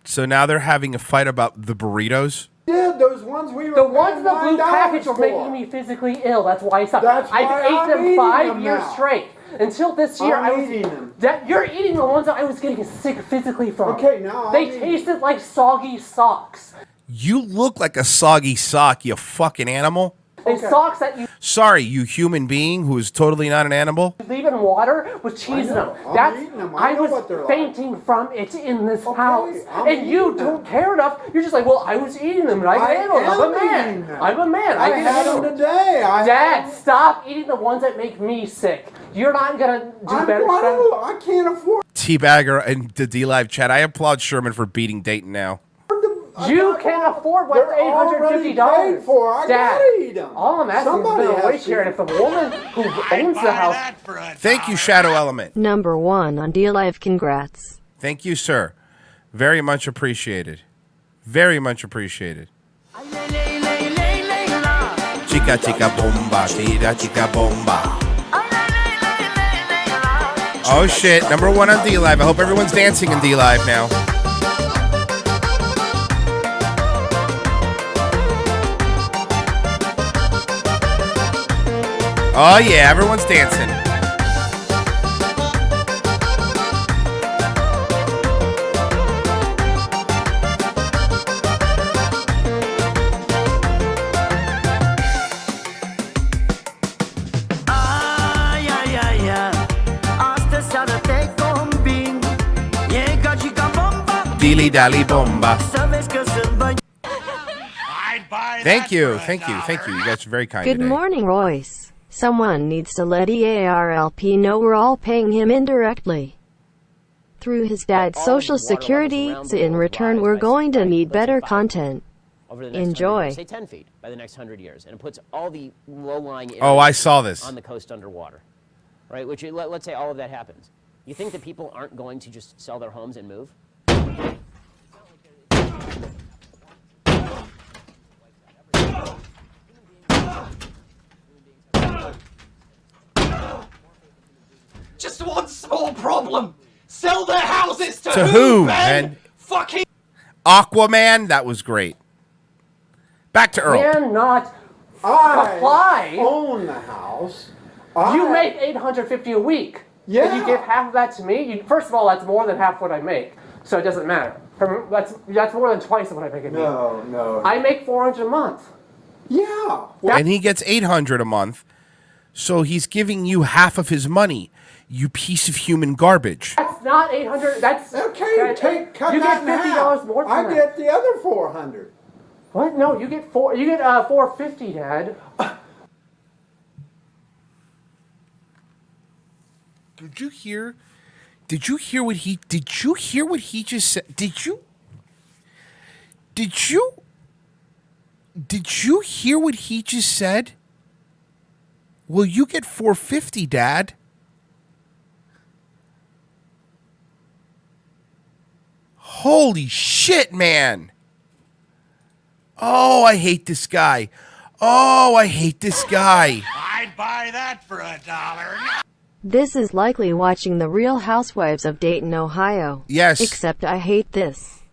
So now they're having a fight about the burritos? did. Those ones we were The ones in the blue $9 package were for. making me physically ill. That's why I stopped. That's why I've ate I'm them eating 5 them years now. straight. Until this year, I'm eating them. You're eating the ones that I was getting sick physically from. Okay, now They tasted like soggy socks. You look like a soggy sock, you fucking animal. They socks that you Sorry, you human being who is totally not an animal. leave in water with cheese in them. I'm eating them. I know was what they're like. fainting from it in this house. I'm And you eating them. don't care enough. You're just like, well, I was eating them and I can handle them. I'm a am man. eating them. I'm a man. I can had handle them today. Dad, stop eating the ones that make me sick. You're not gonna do better. I can't afford Teabagger and the DLive chat. I applaud Sherman for beating Dayton now. to You can afford what's $850. Paid for. I gotta eat them. All I'm asking is a bit of wait here, and if the woman who owns the house. Thank you, Shadow Element. Number 1 on DLive. Congrats. Thank you, sir. Very much appreciated. Very much appreciated. Chica chica bomba, tira chica bomba. Oh shit, number 1 on DLive. I hope everyone's dancing in DLive now. Oh yeah, everyone's dancing. Dilly dally bomba. Thank you. You guys are very kind Good today. morning, Royce. Someone needs to let EARLP know we're all paying him indirectly through his dad's social security, so in return we're going to need better content. Enjoy. Say 10 feet by the next 100 years, and it puts all the low-lying areas I saw this. on the coast underwater, right? Which, let's say all of that happens. You think that people aren't going to just sell their homes and move? Just one small problem. Sell their houses to who, man? man? Fucking Aquaman, that was great. Back to Earl. Cannot I apply. own the house. You make $850 a week. Yeah. If you give half of that to me, first of all, that's more than half what I make, so it doesn't matter. That's more than twice of what I make a week. No. I make $400 a month. Yeah. And he gets $800 a month, so he's giving you half of his money. You piece of human garbage. That's not $800. That's Okay, cut you that get in $50 half. more. I get the other 400. What? No, you get $450, Dad. Did you hear what he just said? Did you hear what he just said? Well, you get $450, Dad. Holy shit, man. Oh, I hate this guy. I'd buy that for $1. This is likely watching The Real Housewives of Dayton, Ohio. Yes. Except I hate this.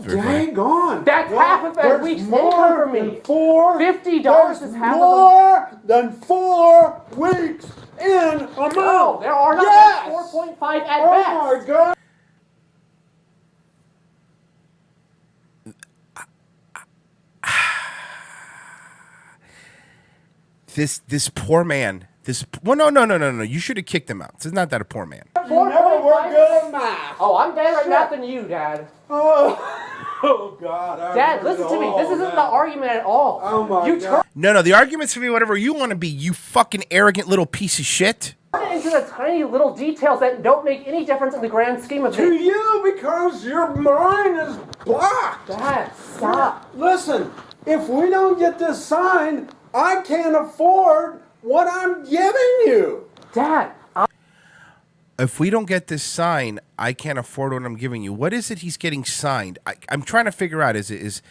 Dang on. That's half of a week's income for me. $50 is half of more than 4 weeks in a month. No, there are not. Yes. 4.5 at best. Oh my God. This poor man. No. You should have kicked him out. It's not that a poor man. You never were good at math. Oh, I'm better at math than you, Dad. Oh God. Dad, listen to me. This isn't the argument at all. Oh my God. No. The arguments for me, whatever you want to be, you fucking arrogant little piece of shit. Turn it into the tiny little details that don't make any difference in the grand scheme of To things. you, because your mind is blocked. Dad, stop. Listen, if we don't get this signed, I can't afford what I'm giving you. Dad, If we don't get this signed, I can't afford what I'm giving you. What is it he's getting signed? I'm trying to figure out. It's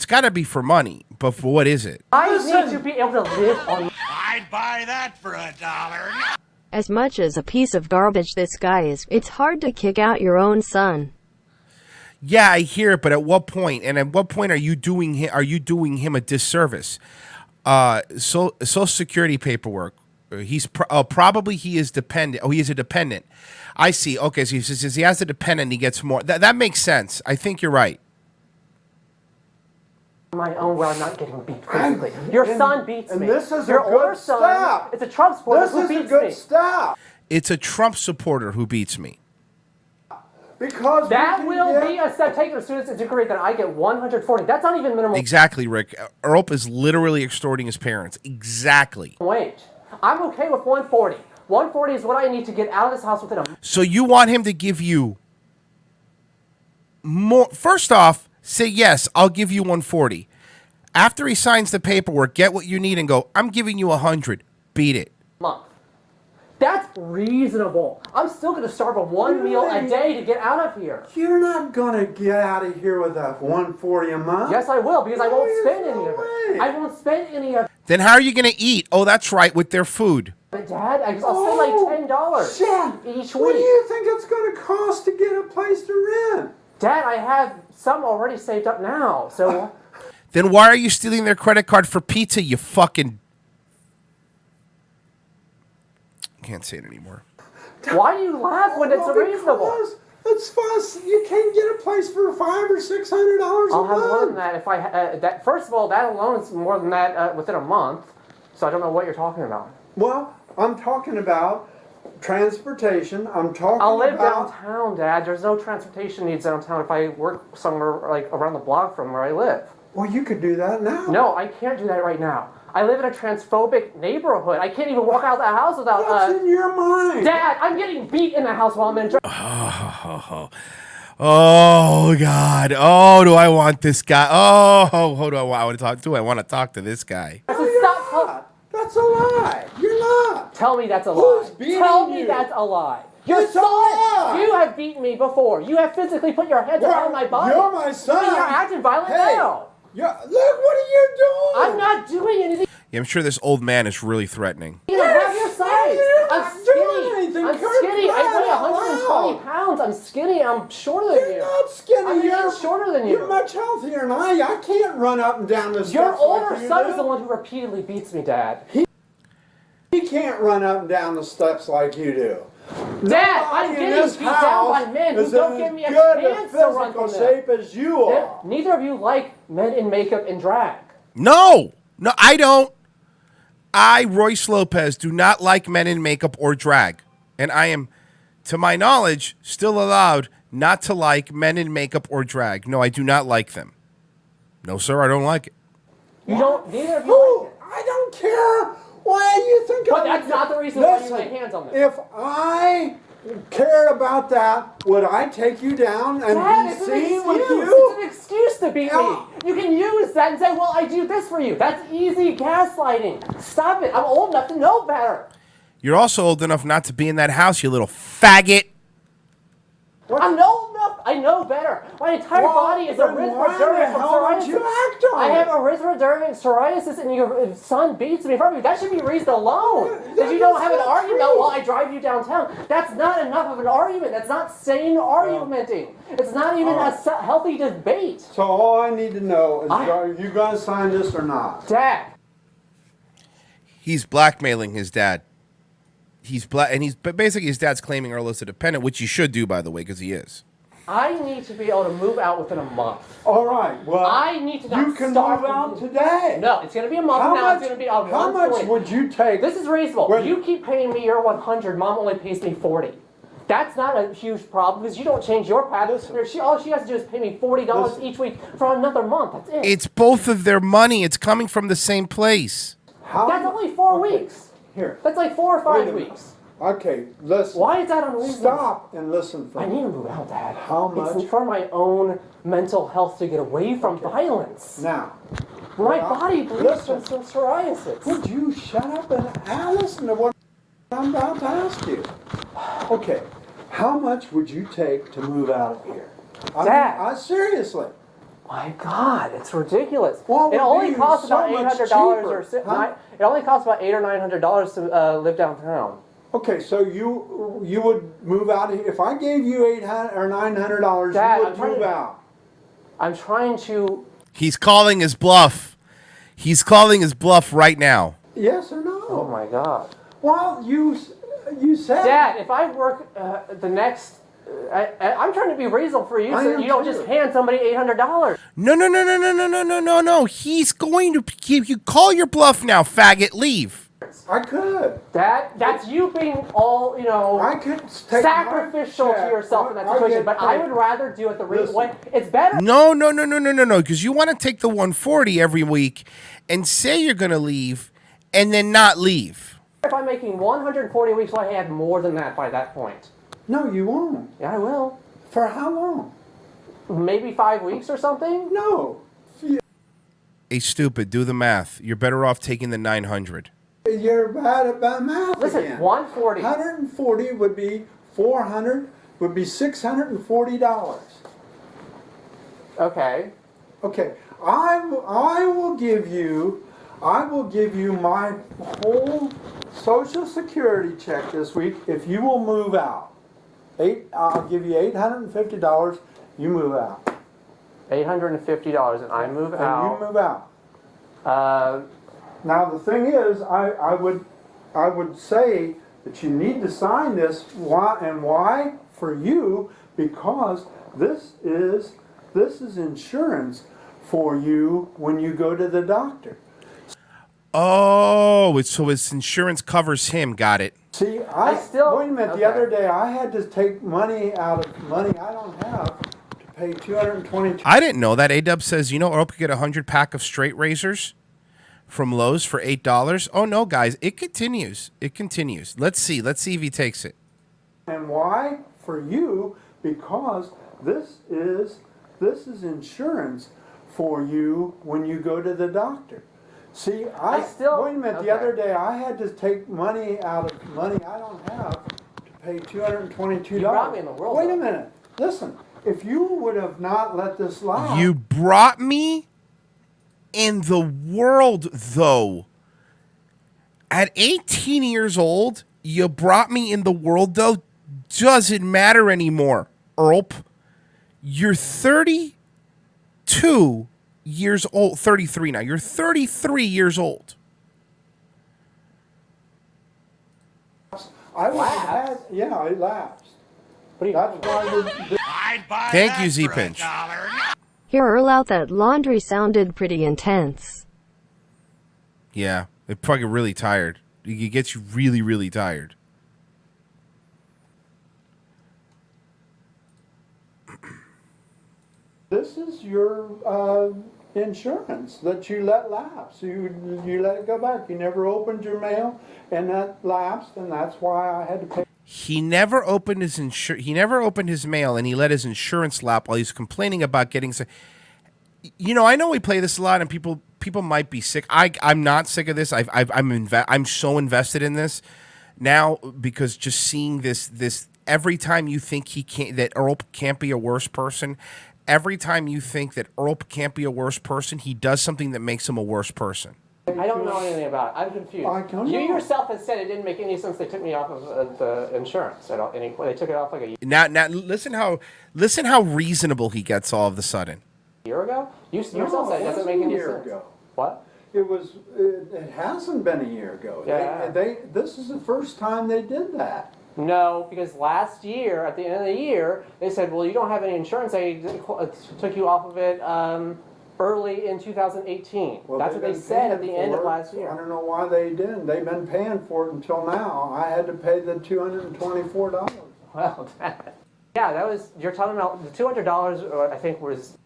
got to be for money, but for what is it? I need to be able to live on. I'd buy that for $1. As much as a piece of garbage this guy is, it's hard to kick out your own son. Yeah, I hear it, but at what point? And at what point are you doing him a disservice? Social Security paperwork. He's probably he is dependent. Oh, he is a dependent. I see. Okay, so he says he has a dependent. He gets more. That makes sense. I think you're right. My own, where I'm not getting beat physically. Your son beats me. And this is your a good older son. step. It's a Trump supporter This who is a beats good me. step. It's a Trump supporter who beats me. Because That will be a step taken as soon as it's agreed that I get 140. That's not even minimum Exactly, Rick. Earl is literally extorting his parents. Exactly. wage. I'm okay with 140. 140 is what I need to get out of this house within a month. So you want him to give you more. First off, say yes, I'll give you 140. After he signs the paperwork, get what you need and go, I'm giving you 100. Beat it. Month. That's reasonable. I'm still going to starve on one meal a day to get out of here. You're not going to get out of here with a 140 a month. Yes, I will, because I won't spend any of it. I won't spend any of it. Then how are you going to eat? Oh, that's right, with their food. But Dad, I'll spend like $10 each week. What do you think it's going to cost to get a place to rent? Dad, I have some already saved up now, so... Then why are you stealing their credit card for pizza, you fucking... Can't say it anymore. Why do you laugh when it's reasonable? It's fast. You can't get a place for $500 or $600 a month. I'll have more than that if I... first of all, that alone is more than that within a month, so I don't know what you're talking about. Well, I'm talking about transportation. I'll live downtown, Dad. There's no transportation needs downtown if I work somewhere like around the block from where I live. Well, you could do that now. No, I can't do that right now. I live in a transphobic neighborhood. I can't even walk out of the house without... What's in your mind? Dad, I'm getting beat in the house while I'm in... Oh, God. Oh, do I want this guy? Oh, who do I want to talk to? I want to talk to this guy. That's a lie. You're not. Tell me that's a Who's lie. beating Tell me you? that's a lie. It's a lie. You have beaten me before. You have physically put your hands around my body. You're my son. You're acting violent now. Look, what are you doing? I'm not doing anything. Yeah, I'm sure this old man is really threatening. You don't have your size. I'm skinny. I'm skinny. I weigh 120 pounds. I'm skinny. I'm shorter than you. You're not skinny. You're shorter than you. You're much healthier than I can't run up and down the steps. Your older like you son do. is the one who repeatedly beats me, Dad. He can't run up and down the steps like you do. Dad, I'm getting beat down by men who don't give me a chance to run from them. shape as you are. Neither of you like men in makeup and drag. No, I don't. I, Royce Lopez, do not like men in makeup or drag. And I am, to my knowledge, still allowed not to like men in makeup or drag. No, I do not like them. No, sir, I don't like it. You don't, neither of you like it. I don't care. Why do you think But that's not the reason why you lay hands on them. If I cared about that, would I take you down and Dad, be seen with It's you? an excuse to beat me. You can use that and say, well, I do this for you. That's easy gaslighting. Stop it. I'm old enough to know better. You're also old enough not to be in that house, you little faggot. I'm old enough. I know better. My entire body is erythrodermic from psoriasis. I have erythrodermic psoriasis, and your son beats me in front of you. That should be reason alone. That you don't have an argument while I drive you downtown. That's not enough of an argument. That's not sane argumenting. It's not even a healthy debate. So all I need to know is, are you going to sign this or not? Dad. He's blackmailing his dad. But basically his dad's claiming Earl is a dependent, which he should do, by the way, because he is. I need to be able to move out within a month. All right. Well, I need to not you can start move out today. No, it's going to be a month from now. It's going to be on How much would you take? This is reasonable. You keep paying me your 100. Mom only pays me 40. That's not a huge problem because you don't change your path. All she has to do is pay me $40 each week for another month. That's it. It's both of their money. It's coming from the same place. That's only 4 weeks. Here. That's like 4 or 5 weeks. Okay, listen. Why is that unreasonable? Stop and listen for me. I need to move out, Dad. How much? It's for my own mental health to get away from violence. Now. My body bleeds from some psoriasis. Would you shut up and listen to what I'm about to ask you? Okay, how much would you take to move out of here? Dad. Seriously. My God, it's ridiculous. Well, it only costs so about $800 or it only costs about $800 or $900 to live downtown. Okay, so you would move out of here if I gave you $800 or $900. Dad, you would move out. I'm trying to. He's calling his bluff. He's calling his bluff right now. Yes or no? Oh my God. Well, you said. Dad, if I work the next. I'm trying to be reasonable for you, so you don't just hand somebody $800. No. He's going to. You call your bluff now, faggot. Leave. I could. That's you being all, I could take sacrificial to yourself in that situation, but I would rather do it the real way. It's better. No, because you want to take the 140 every week and say you're going to leave and then not leave. If I'm making 140 weeks, I have more than that by that point. No, you won't. Yeah, I will. For how long? Maybe 5 weeks or something? No. Hey, stupid, do the math. You're better off taking the 900. You're bad about math Listen, again. 140. 140 would be 400, would be $640. Okay. Okay, I will give you my whole Social Security check this week if you will move out. I'll give you $850. You move out. $850, and I move out. And you move out. Now the thing is, I would say that you need to sign this. Why and why? For you, because this is insurance for you when you go to the doctor. Oh, so his insurance covers him. Got it. See, wait a minute. Okay. The other day I had to take money out of money I don't have to pay $222. I didn't know that. A-Dub says, you know, Earl could get 100 pack of straight razors from Lowe's for $8. Oh, no, guys. It continues. It continues. Let's see. Let's see if he takes it. And why? For you, because this is insurance for you when you go to the doctor. See, wait a minute. Okay. The other day I had to take money out of money I don't have to pay $222. You brought me in the world. Wait a minute. Listen, if you would have not let this lie. You brought me in the world, though. At 18 years old, you brought me in the world, though. Doesn't matter anymore, Earl. You're 32 years old. 33 now. You're 33 years old. I lapsed. That's why I'd buy Thank that you, for Z-Pinch. $1. Hear Earl out, that laundry sounded pretty intense. Yeah, it fucking really tired. It gets you really, really tired. this is your insurance that you let lapse. You let it go back. You never opened your mail, and that lapsed, and that's why I had to pay. He never opened his He never opened his mail, and he let his insurance lap while he's complaining about getting. You know, I know we play this a lot, and people might be sick. I'm not sick of this. I'm so invested in this now because just seeing this every time you think that Earl can't be a worse person. Every time you think that Earl can't be a worse person, he does something that makes him a worse person. I don't know anything about it. I'm confused. I don't You know. yourself have said it didn't make any sense. They took me off of the insurance at any point. They took it off like a Now listen how reasonable he gets all of a sudden. year ago. You yourself said it doesn't make any sense. Ago. What? It hasn't been a year ago. Yeah. This is the first time they did that. No, because last year, at the end of the year, they said, well, you don't have any insurance. They took you off of it early in 2018. Well, That's what they said at the end of last I year. don't know why they didn't. They've been paying for it until now. I had to pay the $224. Well, yeah, that was, you're talking about the $200, I think, was,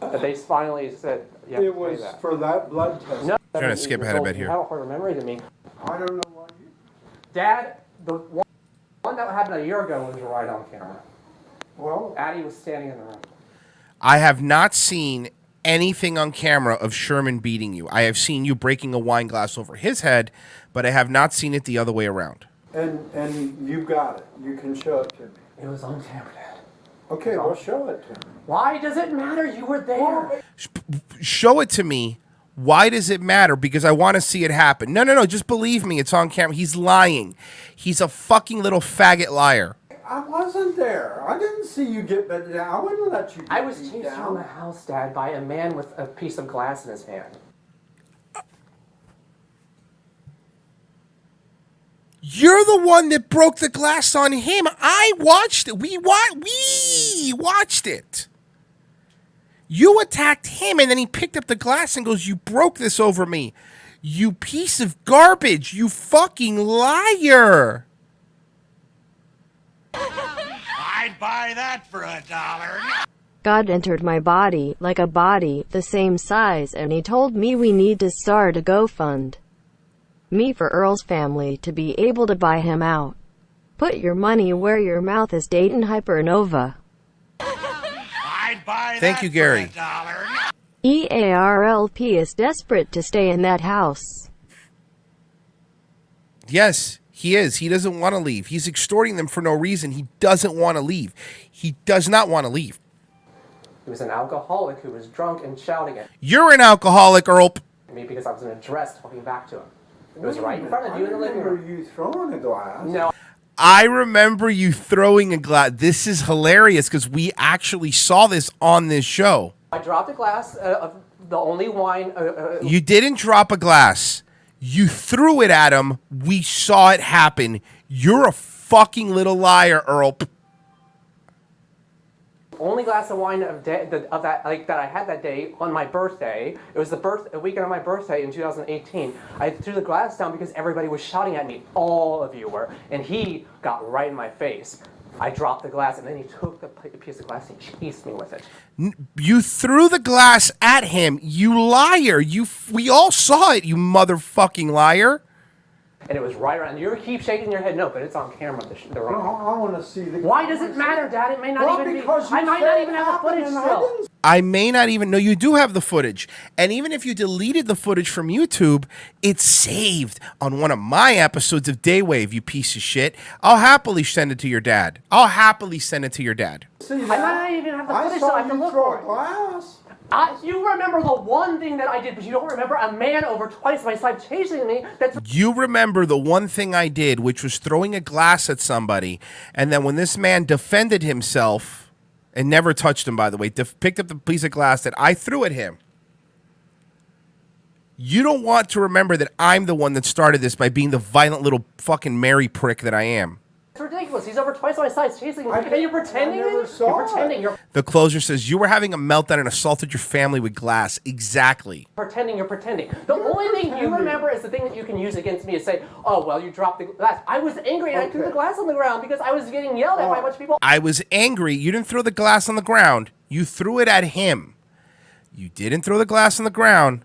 that they finally said, yeah, It was for that blood test. No, Trying to skip ahead a bit here. You have a harder memory than me. I don't know why you. Dad, the one that happened a year ago was right on camera. Well, Addie was standing in the room. I have not seen anything on camera of Sherman beating you. I have seen you breaking a wine glass over his head, but I have not seen it the other way around. and you got it. You can show it to me. It was on camera, Dad. Okay, well, show it to me. Why does it matter? You were there. Show it to me. Why does it matter? Because I want to see it happen. No. Just believe me. It's on camera. He's lying. He's a fucking little faggot liar. I wasn't there. I didn't see you get beat down. I wouldn't let you get I was beat chased down. around the house, Dad, by a man with a piece of glass in his hand. You're the one that broke the glass on him. I watched it. We watched it. You attacked him, and then he picked up the glass and goes, "You broke this over me. You piece of garbage. You fucking liar." I'd buy that for $1. God entered my body, like a body, the same size, and he told me we need to start a GoFund me for Earl's family to be able to buy him out. Put your money where your mouth is, Dayton Hypernova. I'd I'd buy Thank that you, Gary. for $1. EARLP is desperate to stay in that house. Yes, he is. He doesn't want to leave. He's extorting them for no reason. He doesn't want to leave. He does not want to leave. He was an alcoholic who was drunk and shouting at You're an alcoholic, Earl. me because I was in a dress talking back to him. It was right in front of you in the living room. I remember you throwing a glass. No. I remember you throwing a glass. This is hilarious because we actually saw this on this show. I dropped a glass of the only wine. You didn't drop a glass. You threw it at him. We saw it happen. You're a fucking little liar, Earl. Only glass of wine of that I had that day on my birthday. It was a weekend of my birthday in 2018. I threw the glass down because everybody was shouting at me. All of you were, and he got right in my face. I dropped the glass, and then he took the piece of glass and chased me with it. You threw the glass at him. You liar. We all saw it, you motherfucking liar. And it was right around. You keep shaking your head, no, but it's on camera. I want to see the. Why does it matter, Dad? It may not even be. Because I might not even have the footage still. I may not even know you do have the footage. And even if you deleted the footage from YouTube, it's saved on one of my episodes of Daywave, you piece of shit. I'll happily send it to your dad. See, I might not even have the footage, so I have to look for it. Glass. You remember the one thing that I did, but you don't remember a man over twice my side chasing me. You remember the one thing I did, which was throwing a glass at somebody, and then when this man defended himself, and never touched him, by the way, picked up the piece of glass that I threw at him. You don't want to remember that I'm the one that started this by being the violent little fucking Mary prick that I am. It's ridiculous. He's over twice my size chasing me. And you're pretending? You're pretending. The closer says, you were having a meltdown and assaulted your family with glass. Exactly. You're pretending. The only thing you remember is the thing that you can use against me is say, oh, well, you dropped the glass. I was angry and I threw the glass on the ground because I was getting yelled at by a bunch of people. I was angry. You didn't throw the glass on the ground. You threw it at him. You didn't throw the glass on the ground.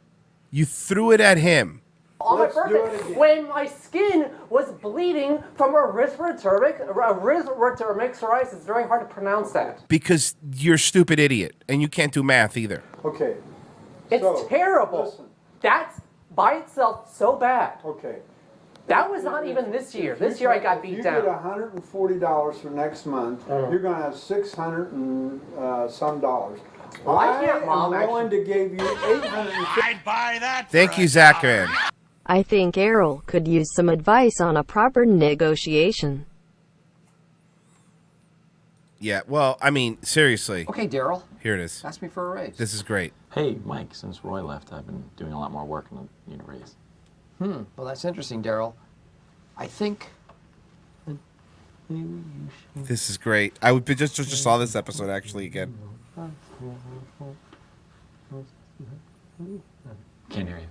You threw it at him. On my birthday, when my skin was bleeding from erythrodermic psoriasis. It's very hard to pronounce that. Because you're a stupid idiot, and you can't do math either. Okay. It's terrible. Listen. That's by itself so bad. Okay. That was not even this year. This year I got beat down. If you get $140 for next month, you're going to have $600 and some dollars. Well, I can't, Mom. I'm willing to give you $850. I'd buy that. Thank you, Zach Man. I think Errol could use some advice on a proper negotiation. Yeah, well, I mean, seriously. Okay, Daryl. Here it is. Ask me for a raise. This is great. Hey, Mike, since Roy left, I've been doing a lot more work and I need a raise. Well, that's interesting, Daryl. I think... This is great. I would just saw this episode actually again. Can't hear you.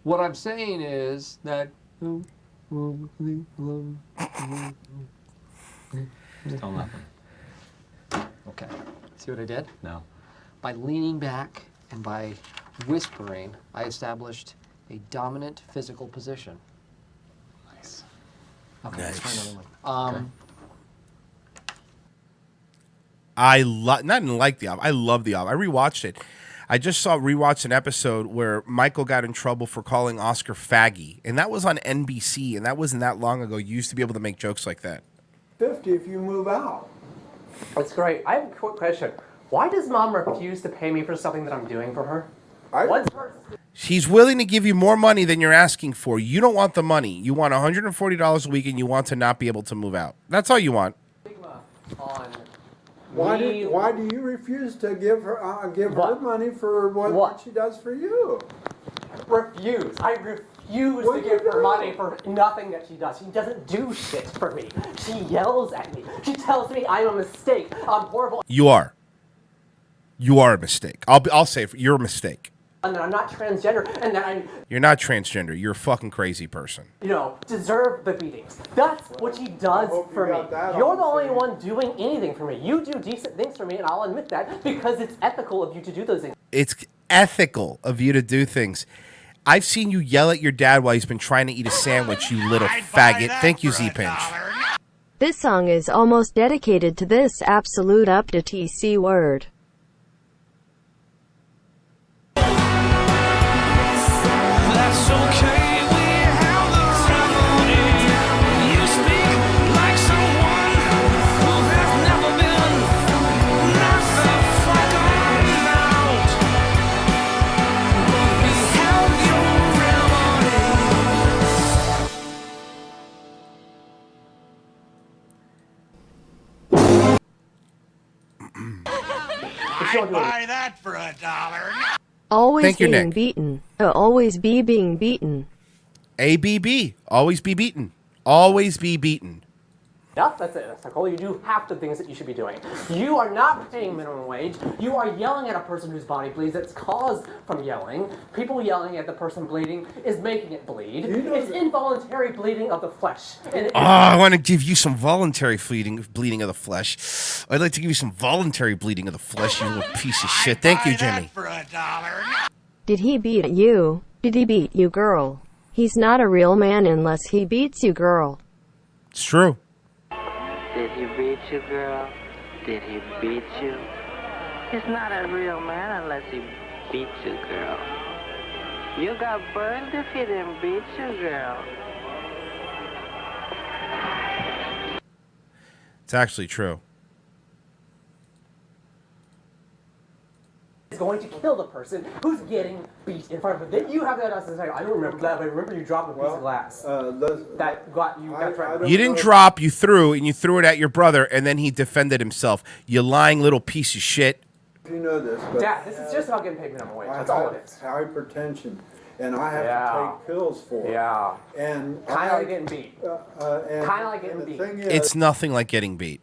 What I'm saying is that... Still nothing. Okay. See what I did? No. By leaning back and by whispering, I established a dominant physical position. Nice. Okay, let's try Nice. another one. Okay. I not even like the album. I love the album. I rewatched it. I just rewatched an episode where Michael got in trouble for calling Oscar faggy, and that was on NBC, and that wasn't that long ago. You used to be able to make jokes like that. $50 if you move out. That's great. I have a quick question. Why does Mom refuse to pay me for something that I'm doing for her? What's her... She's willing to give you more money than you're asking for. You don't want the money. You want $140 a week, and you want to not be able to move out. That's all you want. On Why do you refuse to give her her money for what she does for you? Refuse. I refuse to give her money for nothing that she does. She doesn't do shit for me. She yells at me. She tells me I'm a mistake. I'm horrible. You are. You are a mistake. I'll say it. You're a mistake. And that I'm not transgender, and that I'm... You're not transgender. You're a fucking crazy person. Deserve the beatings. That's what she does for me. You're the only one doing anything for me. You do decent things for me, and I'll admit that, because it's ethical of you to do those things. It's ethical of you to do things. I've seen you yell at your dad while he's been trying to eat a sandwich, you little faggot. Thank you, Z-Pinch. This song is almost dedicated to this absolute up to TC word. It's okay, we have the remedy. You speak like someone who has never been. Not the fuck on out. But we have your I'd buy that for $1. Always Thank you, being Nick. beaten. Always be being beaten. ABB. Always be beaten. Always be beaten. Yep, that's it. That's Nicole. You do half the things that you should be doing. You are not paying minimum wage. You are yelling at a person whose body bleeds. It's caused from yelling. People yelling at the person bleeding is making it bleed. It's involuntary bleeding of the flesh. And I want to give you some voluntary bleeding of the flesh. I'd like to give you some voluntary bleeding of the flesh, you little piece of shit. Thank you, Jimmy. For $1. Did he beat you? Did he beat you, girl? He's not a real man unless he beats you, girl. It's true. Did he beat you, girl? Did he beat you? He's not a real man unless he beats you, girl. You got burned if he didn't beat you, girl. It's actually true. is going to kill the person who's getting beat in front of them. Then you have that as a I don't remember that, but I remember you dropped a piece of glass. That got you. You didn't drop, you threw, and you threw it at your brother, and then he defended himself. You lying little piece of shit. You know this, but Dad, this is just about getting paid minimum wage. That's all it is. Hypertension, and I have to take pills for it. Yeah. And kind of like getting beat. Kind of like getting beat. It's nothing like getting beat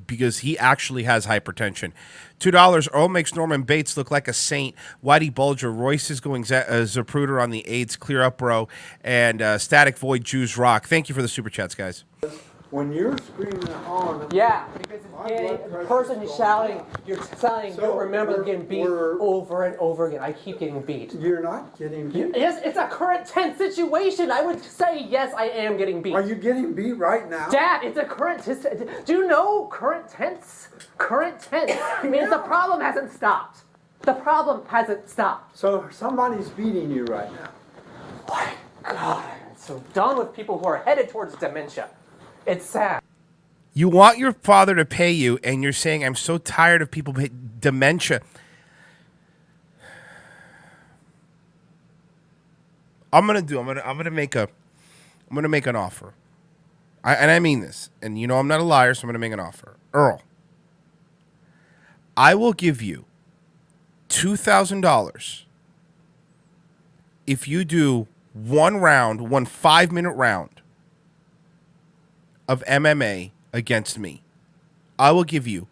because he actually has hypertension. $2. Earl makes Norman Bates look like a saint. Whitey Bulger. Royce is going Zapruder on the AIDS. Clear up, bro. And Static Void Jews Rock. Thank you for the super chats, guys. When you're screaming on, yeah, because the person is shouting, you're saying, so you remember getting beat over and over again. I keep getting beat. You're not getting beat. Yes, it's a current tense situation. I would say, yes, I am getting beat. Are you getting beat right now? Dad, it's a current tense. Do you know current tense? Current tense means the problem hasn't stopped. The problem hasn't stopped. So somebody's beating you right now. My God, I'm so done with people who are headed towards dementia. It's sad. You want your father to pay you, and you're saying, I'm so tired of people dementia. I'm gonna make an offer. And I mean this. And you know I'm not a liar, so I'm gonna make an offer. Earl, I will give you $2,000 if you do one 5-minute round of MMA against me. I will give you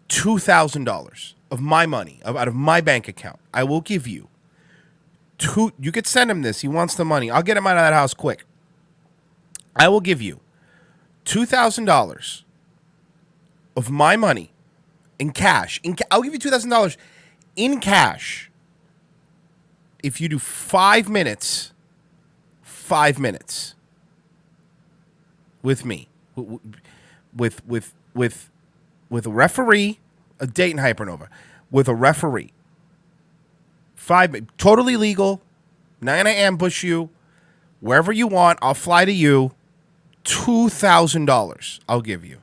$2,000 of my money out of my bank account. I will give you you could send him this. He wants the money. I'll get him out of that house quick. I will give you $2,000 of my money in cash. I'll give you $2,000 in cash if you do 5 minutes. 5 minutes. With me, with a referee, a Dayton Hypernova, with a referee. 5, totally legal. Not gonna ambush you. Wherever you want, I'll fly to you. $2,000 I'll give you.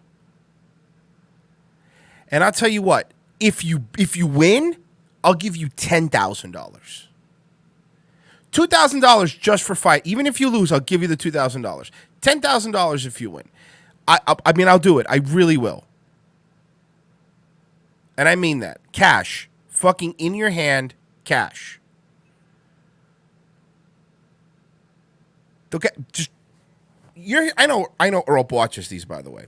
And I'll tell you what, if you win, I'll give you $10,000. $2,000 just for fight. Even if you lose, I'll give you the $2,000. $10,000 if you win. I mean, I'll do it. I really will. And I mean that. Cash. Fucking in your hand, cash. Okay, just I know Earl watches these, by the way.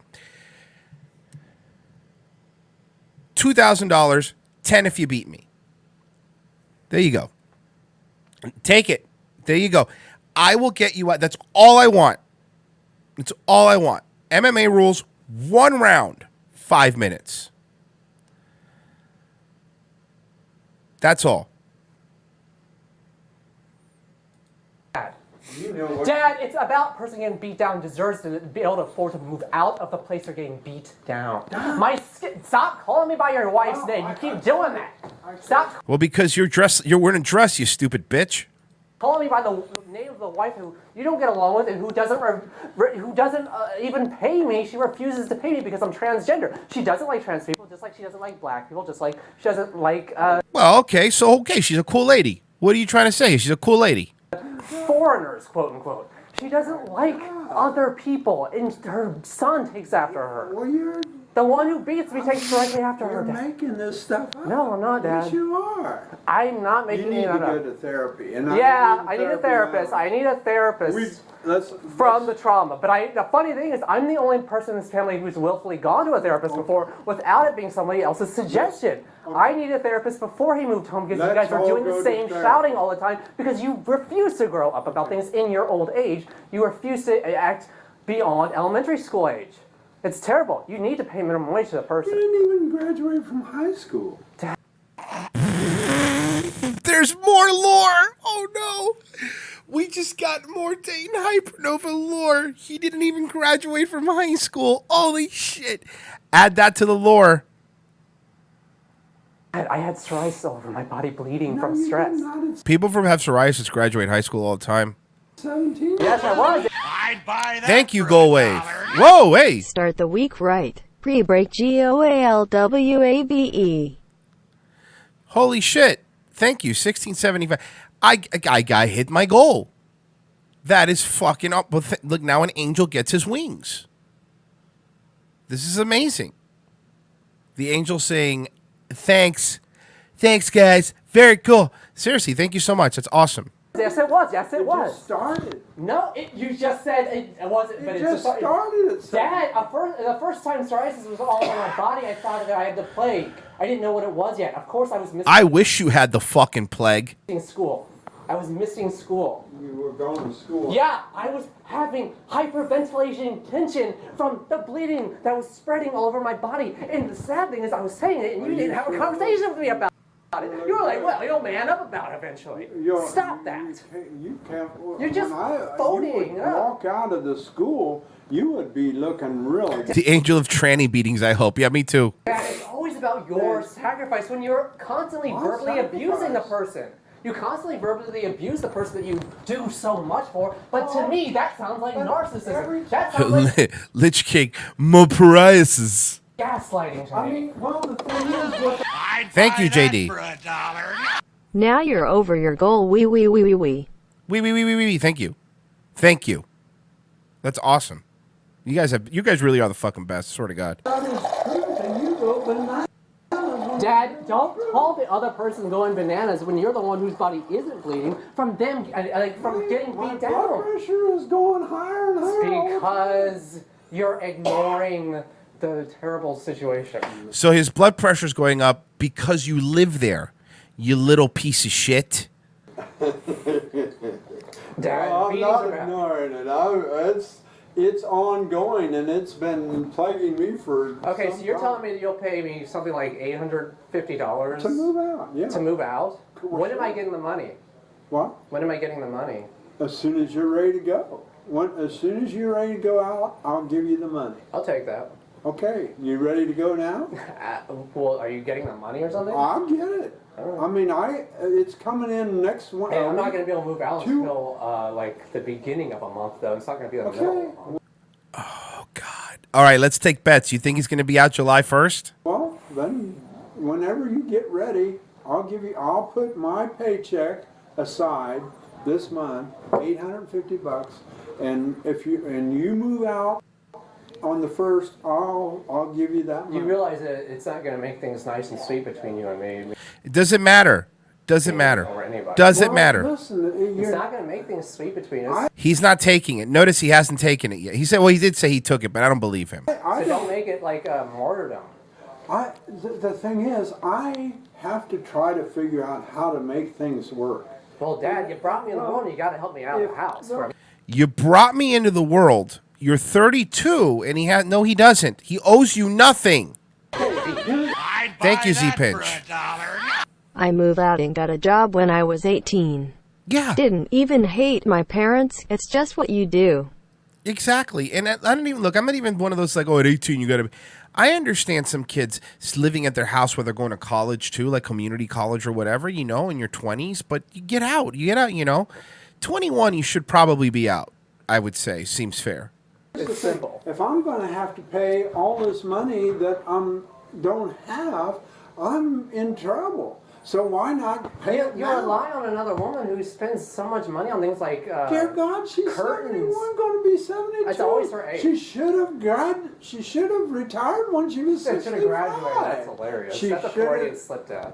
$2,000, 10 if you beat me. There you go. Take it. There you go. I will get you out. That's all I want. That's all I want. MMA rules, 1 round, 5 minutes. That's all. Dad, it's about person getting beat down deserves to be able to afford to move out of the place they're getting beat down. Stop calling me by your wife's name. You keep doing that. Stop. Well, because you're wearing a dress, you stupid bitch. calling me by the name of the wife who you don't get along with and who doesn't even pay me. She refuses to pay me because I'm transgender. She doesn't like trans people, just like she doesn't like black people, just like she doesn't like Well, okay, she's a cool lady. What are you trying to say? She's a cool lady. foreigners, quote unquote. She doesn't like other people, and her son takes after her. Well, you're the one who beats me takes directly after her. You're making this stuff up. No, I'm not, Dad. Yes, you are. I'm not making You need it to up. go to therapy. And I need a therapist. I need a therapist from the trauma. But the funny thing is, I'm the only person in this family who's willfully gone to a therapist before without it being somebody else's suggestion. I need a therapist before he moved home because you guys are doing the same shouting all the time because you refuse to grow up about things in your old age. You refuse to act beyond elementary school age. It's terrible. You need to pay minimum wage to the person. You didn't even graduate from high school. There's more lore. Oh no. We just got more Dayton Hypernova lore. He didn't even graduate from high school. Holy shit. Add that to the lore. I had psoriasis all over my body, bleeding from stress. People who have psoriasis graduate high school all the time. 17? Yes, I was. I'd buy that. Thank you, Goldwave. Whoa, hey. Start the week right. Pre-break GOALWAVE. Holy shit. Thank you. 1675. I hit my goal. That is fucking up. Look, now an angel gets his wings. This is amazing. The angel saying, thanks. Thanks, guys. Very cool. Seriously, thank you so much. That's awesome. Yes, it was. Yes, it was. Just started. No, you just said it wasn't. But It it just started. Dad, the first time psoriasis was all over my body, I thought that I had the plague. I didn't know what it was yet. Of course, I was missing. I wish you had the fucking plague. School. I was missing school. You were going to school. Yeah, I was having hyperventilation tension from the bleeding that was spreading all over my body. And the sad thing is, I was saying it, and you didn't have a conversation with me about it. You were like, well, you'll man up about it eventually. Stop that. You can't. You're just phoning you up. walk out of the school, you would be looking really. The angel of tranny beatings, I hope. Yeah, me too. Yeah, it's always about your sacrifice when you're constantly verbally abusing the person. You constantly verbally abuse the person that you do so much for, but to me, that sounds like narcissism. That sounds like Lich King, more psoriasis. gaslighting to me. I mean, well, the thing is, what Thank you, JD. For $1. Now you're over your goal. Wee. Thank you. Thank you. That's awesome. You guys really are the fucking best, swear to God. Dad, don't call the other person going bananas when you're the one whose body isn't bleeding from them, from getting beat down. blood pressure is going higher and higher. Because you're ignoring the terrible situation. So his blood pressure's going up because you live there, you little piece of shit. Dad, I'm not ignoring it. It's ongoing, and it's been plaguing me for. Okay, so you're telling me that you'll pay me something like $850 to move out? Yeah. To move out? When am I getting the money? What? When am I getting the money? As soon as you're ready to go. As soon as you're ready to go out, I'll give you the money. I'll take that. Okay, you ready to go now? Well, are you getting the money or something? I'll get it. I mean, it's coming in next one. Hey, I'm not going to be able to move out until like the beginning of a month, though. It's not going to be the middle of a month. Oh, God. All right, let's take bets. You think he's going to be out July 1st? Well, then, whenever you get ready, I'll put my paycheck aside this month, $850, and if you move out on the 1st, I'll give you that money. You realize that it's not going to make things nice and sweet between you and me. It doesn't matter. Doesn't matter. Doesn't matter. Listen, it's not going to make things sweet between us. He's not taking it. Notice he hasn't taken it yet. He said, well, he did say he took it, but I don't believe him. So don't make it like a martyrdom. The thing is, I have to try to figure out how to make things work. Well, Dad, you brought me in the world, and you got to help me out of the house. You brought me into the world. You're 32, and he doesn't. He owes you nothing. Thank you, Z-Pinch. I moved out and got a job when I was 18. Yeah. Didn't even hate my parents. It's just what you do. Exactly. And I don't even, look, I'm not even one of those like, oh, at 18, you got to be. I understand some kids living at their house where they're going to college too, like community college or whatever, in your 20s, but you get out. 21, you should probably be out, I would say. Seems fair. It's simple. If I'm going to have to pay all this money that I don't have, I'm in trouble. So why not pay it You now? rely on another woman who spends so much money on things like Dear God, she's curtains. 71, going to be 72. That's always her age. She should have retired when she was 65. Should have graduated. That's hilarious. That's a Freudian slip, Dad.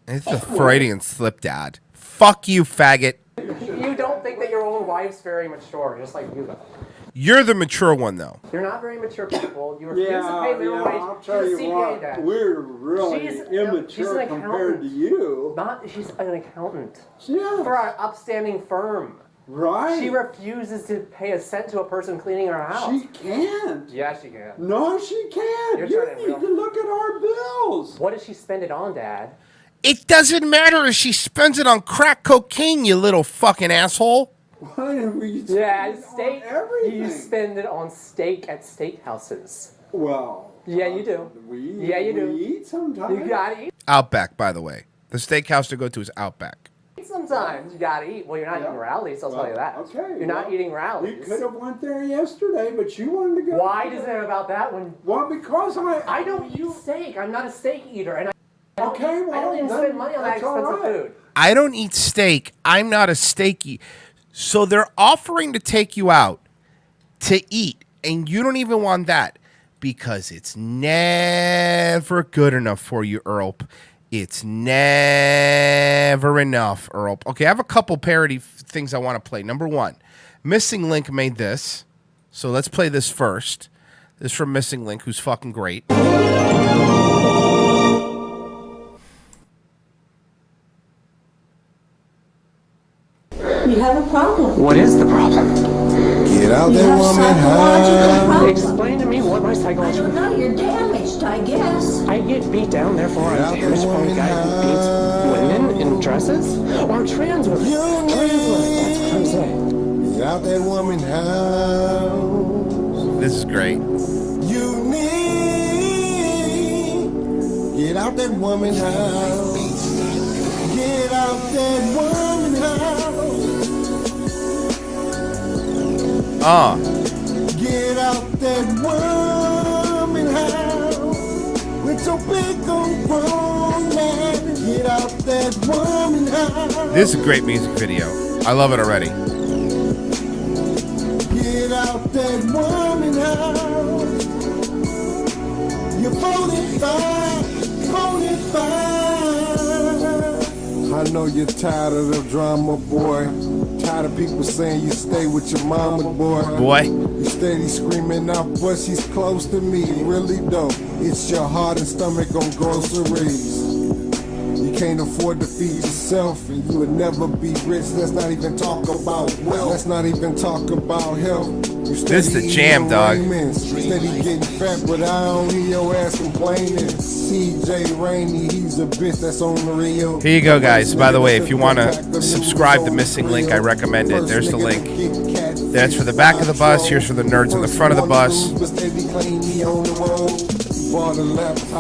It's a Freudian slip, Dad. Fuck you, faggot. You don't think that your own wife's very mature, just like you though. You're the mature one, though. You're not very mature people. You refuse to pay minimum wage. I'll tell She's a you CPA, what, Dad. we're really She's immature an compared to you. She's an accountant. Yeah. For an upstanding firm. Right. She refuses to pay a cent to a person cleaning her house. She can't. Yeah, she can. No, she can't. You need to look at our bills. What does she spend it on, Dad? It doesn't matter if she spends it on crack cocaine, you little fucking asshole. Yeah, steak. You spend it on steak at steakhouses. Well. Yeah, you do. We eat sometimes. You gotta eat. Outback, by the way. The steakhouse to go to is Outback. Sometimes you gotta eat. Well, you're not eating Rallies, I'll tell you that. Okay. You're not eating Rallies. We could have went there yesterday, but you wanted to go. Why does it about that one? Well, because I don't eat steak. I'm not a steak eater, and I don't even then spend money on that that's all expensive right. food. I don't eat steak. I'm not a steaky. So they're offering to take you out to eat, and you don't even want that because it's never good enough for you, Earl. It's never enough, Earl. Okay, I have a couple parody things I want to play. Number one, Missing Link made this. So let's play this first. This is from Missing Link, who's fucking great. You have a problem. What is the problem? Get out You there, have woman. psychological problems. Explain to me what my I psychological... don't know, you're damaged, I guess. I get beat down, therefore I'm damaged by a guy who beats women in dresses? Or trans women? Trans women, that's what I'm saying. Get out that woman house. This is great. You need. Get out that woman house. Get out that woman house. Get out that woman house. With your big old grown man. Get out that woman house. This is a great music video. I love it already. Get out that woman house. You're bonafide. I know you're tired of the drama, boy. Tired of people saying you stay with your mama, boy. You steady screaming out, but she's close to me. Really though, it's your heart and stomach on groceries. You can't afford to feed yourself, and you would never be rich. Let's not even talk about wealth. Let's not even talk about health. This is the jam, dog. Steady getting fat, but I don't hear your ass complaining. CJ Rainey, he's a bitch that's on the real. Here you go, guys. By the way, if you want to subscribe to Missing Link, I recommend it. There's the link. That's for the back of the bus. Here's for the nerds on the front of the bus.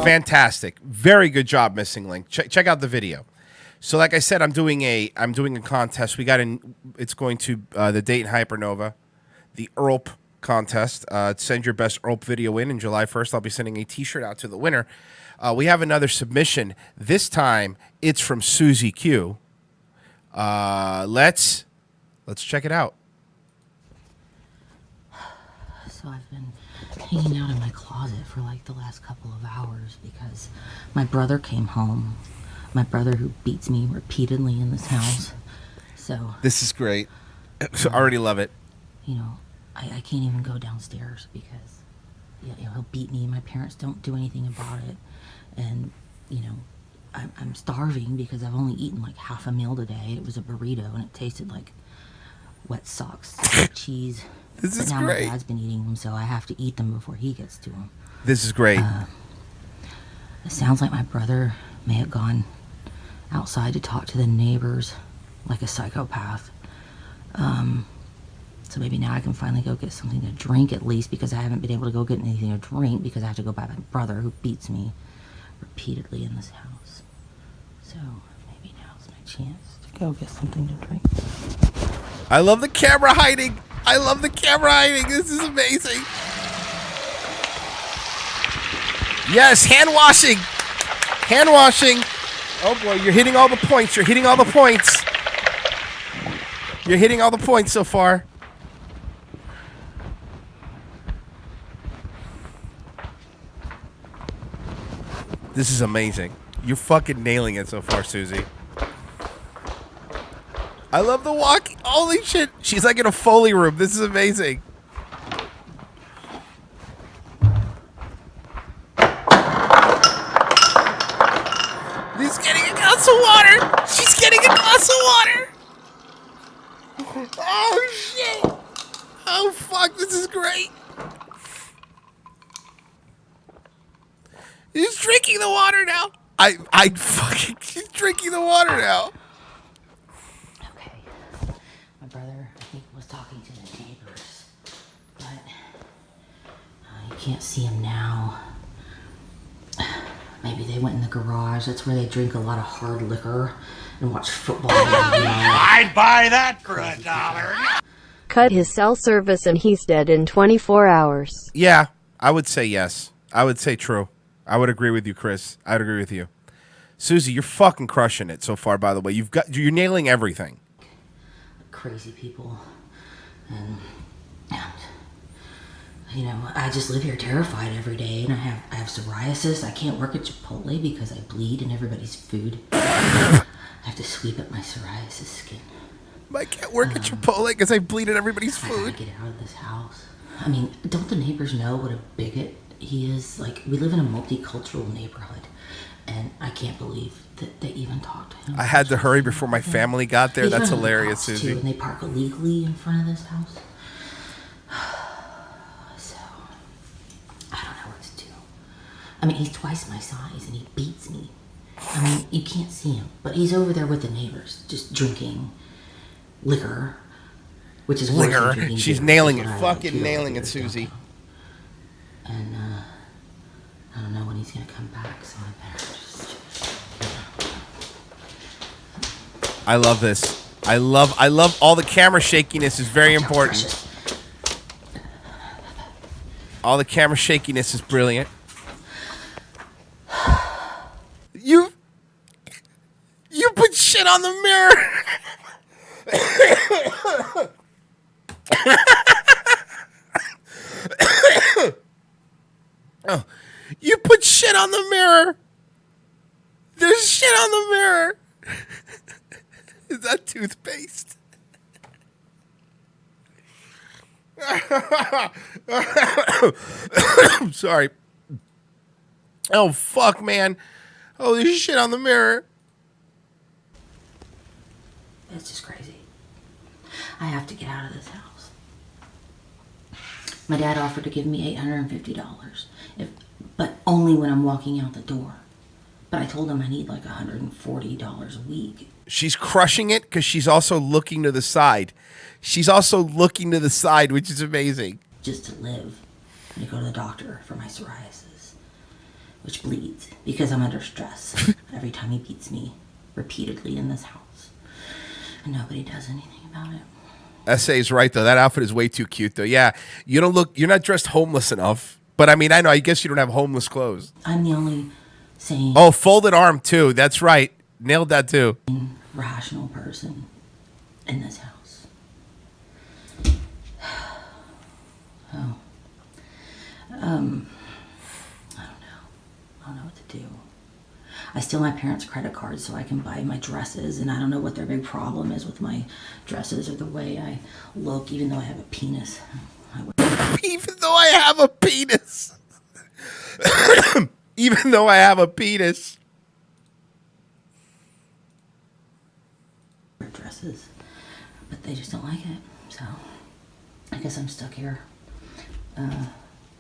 Fantastic. Very good job, Missing Link. Check out the video. So like I said, I'm doing a contest. It's going to the Dayton Hypernova, the ERLP contest. Send your best ERLP video in July 1st. I'll be sending a t-shirt out to the winner. We have another submission. This time it's from Susie Q. Let's check it out. So I've been hanging out in my closet for like the last couple of hours because my brother came home. My brother who beats me repeatedly in this house. So this is great. I already love it. You know, I can't even go downstairs because he'll beat me. My parents don't do anything about it. And, you know, I'm starving because I've only eaten like half a meal today. It was a burrito and it tasted like wet socks, cheese. This is now great. My dad's been eating them, so I have to eat them before he gets to them. This is great. It sounds like my brother may have gone outside to talk to the neighbors like a psychopath. So maybe now I can finally go get something to drink at least, because I haven't been able to go get anything to drink because I have to go by my brother who beats me repeatedly in this house. So maybe now's my chance to go get something to drink. I love the camera hiding. I love the camera hiding. This is amazing. Yes, hand washing. Hand washing. Oh boy, you're hitting all the points. You're hitting all the points. You're hitting all the points so far. This is amazing. You're fucking nailing it so far, Susie. I love the walk. Holy shit. She's like in a Foley room. This is amazing. She's getting a glass of water. She's getting a glass of water. Oh, shit. Oh, fuck. This is great. He's drinking the water now. I fucking, she's drinking the water now. Okay. My brother, I think, was talking to the neighbors, but you can't see him now. Maybe they went in the garage. That's where they drink a lot of hard liquor and watch football. I'd buy that for $1. Cut his cell service and he's dead in 24 hours. Yeah, I would say yes. I would say true. I would agree with you, Chris. I would agree with you. Susie, you're fucking crushing it so far, by the way. You're nailing everything. Crazy people. And you know, I just live here terrified every day, and I have psoriasis. I can't work at Chipotle because I bleed in everybody's food. I have to sweep up my psoriasis skin. I can't work at Chipotle because I bleed in everybody's food. I gotta get out of this house. I mean, don't the neighbors know what a bigot he is? Like, we live in a multicultural neighborhood, and I can't believe that they even talk to him. I had to hurry before my family got there. He's That's running hilarious, cops, Susie. Too, and they park illegally in front of this house. So, I don't know what to do. I mean, he's twice my size, and he beats me. I mean, you can't see him, but he's over there with the neighbors, just drinking liquor, which is worse than drinking She's beer, nailing which it. is what I Fucking like nailing to it, do Susie. And I don't know when he's gonna come back, so I better just. I love this. I love all the camera shakiness is very important. All the camera shakiness is brilliant. You put shit on the mirror. Oh, you put shit on the mirror. There's shit on the mirror. Is that toothpaste? I'm sorry. Oh, fuck, man. Oh, there's shit on the mirror. It's just crazy. I have to get out of this house. My dad offered to give me $850, but only when I'm walking out the door. But I told him I need like $140 a week. She's crushing it because she's also looking to the side. She's also looking to the side, which is amazing. Just to live and to go to the doctor for my psoriasis, which bleeds because I'm under stress every time he beats me repeatedly in this house. And nobody does anything about it. S.A.'s right, though. That outfit is way too cute, though. Yeah, you don't look, you're not dressed homeless enough. But I mean, I know, I guess you don't have homeless clothes. I'm the only sane. Oh, folded arm, too. That's right. Nailed that, too. Rational person in this house. Oh. I don't know. I don't know what to do. I steal my parents' credit cards so I can buy my dresses, and I don't know what their big problem is with my dresses or the way I look, even though I have a penis. Even though I have a penis. Even though I have a penis. Dresses, but they just don't like it, so I guess I'm stuck here.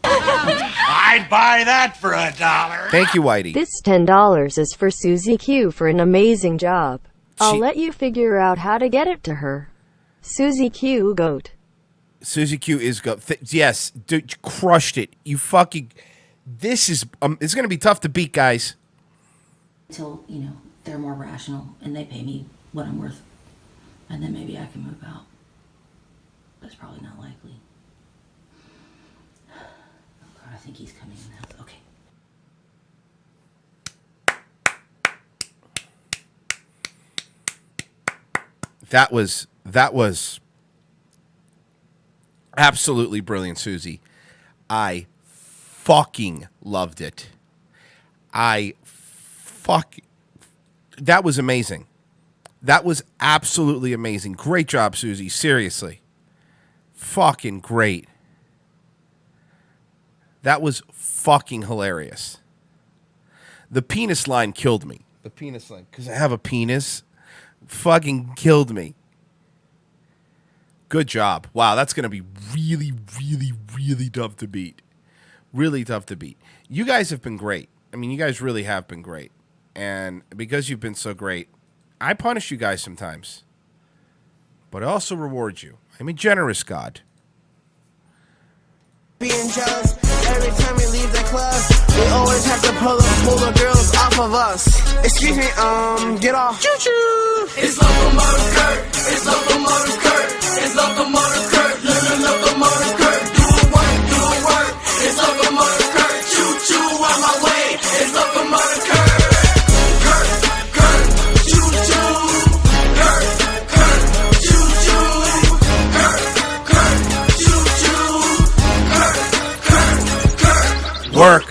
I'd buy that for $1. Thank you, Whitey. This $10 is for Susie Q for an amazing job. I'll let you figure out how to get it to her. Susie Q, GOAT. Susie Q is go. Yes, dude, you crushed it. You fucking. This is. It's gonna be tough to beat, guys. Until they're more rational and they pay me what I'm worth, and then maybe I can move out. That's probably not likely. Oh God, I think he's coming in the house. Okay. That was absolutely brilliant, Susie. I fucking loved it. That was amazing. That was absolutely amazing. Great job, Susie. Seriously. Fucking great. That was fucking hilarious. The penis line killed me. The penis line, because I have a penis, fucking killed me. Good job. Wow, that's going to be really, really, really tough to beat. Really tough to beat. You guys have been great. I mean, you guys really have been great. And because you've been so great, I punish you guys sometimes. But I also reward you. I'm a generous God. Being jealous every time we leave the club, we always have to pull the girls off of us. Excuse me, get off. Choo choo. It's locomotive Kurt. It's locomotive Kurt. It's locomotive Kurt. Locomotive Kurt. Do it work. It's locomotive Kurt. Choo choo on my way. It's locomotive Kurt. Kurt. Choo choo. Kurt. Choo choo. Kurt. Choo choo. Work.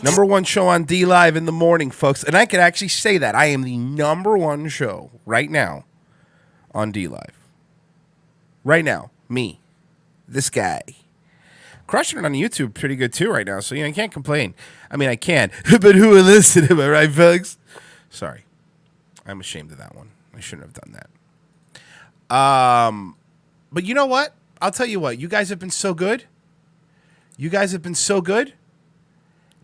Number one show on DLive in the morning, folks. And I can actually say that. I am the number one show right now on DLive. Right now. Me. This guy. Crushing it on YouTube pretty good too right now. So, you can't complain. I mean, I can. But who will listen? Am I right, folks? Sorry. I'm ashamed of that one. I shouldn't have done that. But you know what? I'll tell you what. You guys have been so good. You guys have been so good.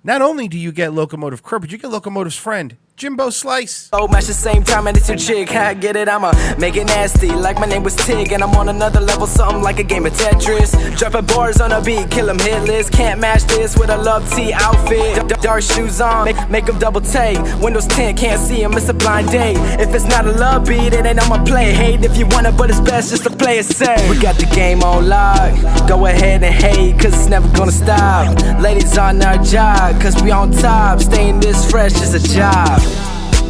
Not only do you get Locomotive Kurt, but you get Locomotive's friend, Jimbo Slice. Oh, match the same time and it's your chick. I get it, I'ma make it nasty. Like my name was Tig, and I'm on another level, something like a game of Tetris. Dropping bars on a beat, kill 'em hitless. Can't match this with a Love T outfit. Dark shoes on, make 'em double take. Windows 10, can't see 'em, it's a blind date. If it's not a love beat, it ain't I'ma play. Hate if you want it, but it's best just to play it safe. We got the game on lock. Go ahead and hate, cause it's never gonna stop. Ladies on our job, cause we on top. Staying this fresh is a job.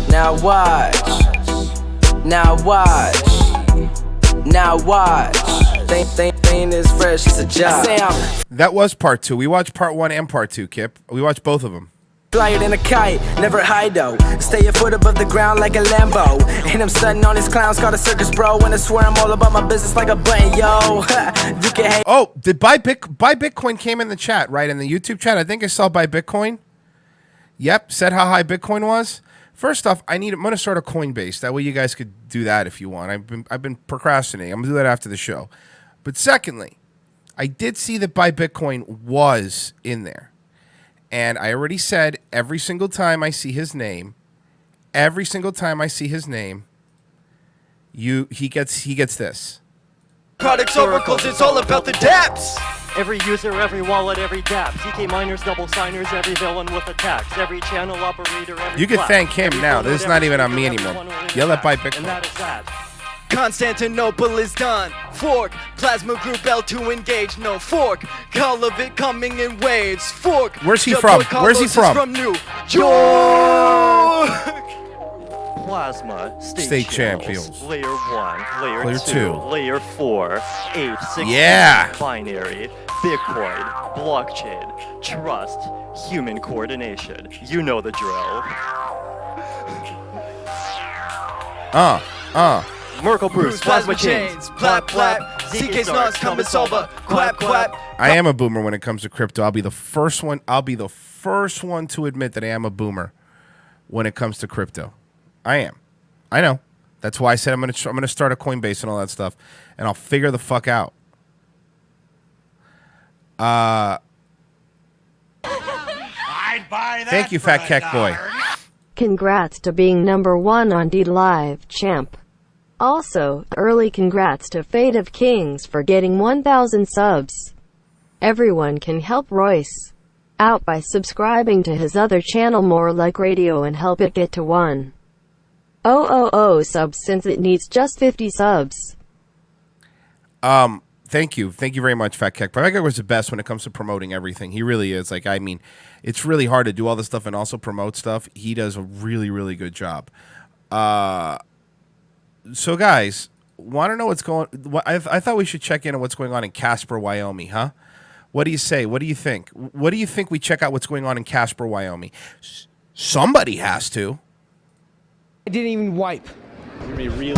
Now watch. Now watch. Now watch. Thing is fresh is a job. That was part 2. We watched part 1 and part 2, Kip. We watched both of them. Flyer than a kite, never hide though. Stay a foot above the ground like a Lambo. And I'm stunting on his clowns, called a circus bro. And I swear I'm all about my business like a button, yo. You can hate. Oh, did Buy Bitcoin came in the chat, right? In the YouTube chat. I think I saw Buy Bitcoin. Yep, said how high Bitcoin was. First off, I'm going to start a Coinbase. That way you guys could do that if you want. I've been procrastinating. I'm going to do that after the show. But secondly, I did see that Buy Bitcoin was in there. And I already said every single time I see his name, he gets this. Products oracles, it's all about the depths. Every user, every wallet, every dApp. CK miners, double signers, every villain with attacks. Every channel operator, every You can class. thank him now. This is not even on me anymore. Yell at Buy Bitcoin. And that is that. Constantinople is done. Fork. Plasma group L2 engage. No fork. All of it coming in waves. Fork. Where's he from? Where's he from? From New York. Plasma State champions. Layer 1, layer Layer 2, two. layer 4, 8, 16, Yeah. binary, Bitcoin, blockchain, trust, human coordination. You know the drill. Merkle Bruce, plasma chains, plap plap. CK's nuts come and solve a quap quap. I am a boomer when it comes to crypto. I'll be the first one to admit that I am a boomer when it comes to crypto. I am. I know. That's why I said I'm gonna start a Coinbase and all that stuff, and I'll figure the fuck out. I'd buy that. Thank you, Fat Keck Boy. Congrats to being number 1 on DLive, champ. Also, early congrats to Fate of Kings for getting 1,000 subs. Everyone can help Royce out by subscribing to his other channel More Like Radio and help it get to 1,000 subs since it needs just 50 subs. Thank you very much, Fat Keck. Fat Keck was the best when it comes to promoting everything. He really is. Like, I mean, it's really hard to do all this stuff and also promote stuff. He does a really, really good job. So, guys, want to know what's going? I thought we should check in on what's going on in Casper, Wyoming, huh? What do you say? What do you think? What do you think we check out what's going on in Casper, Wyoming? Somebody has to. I didn't even wipe. Be real.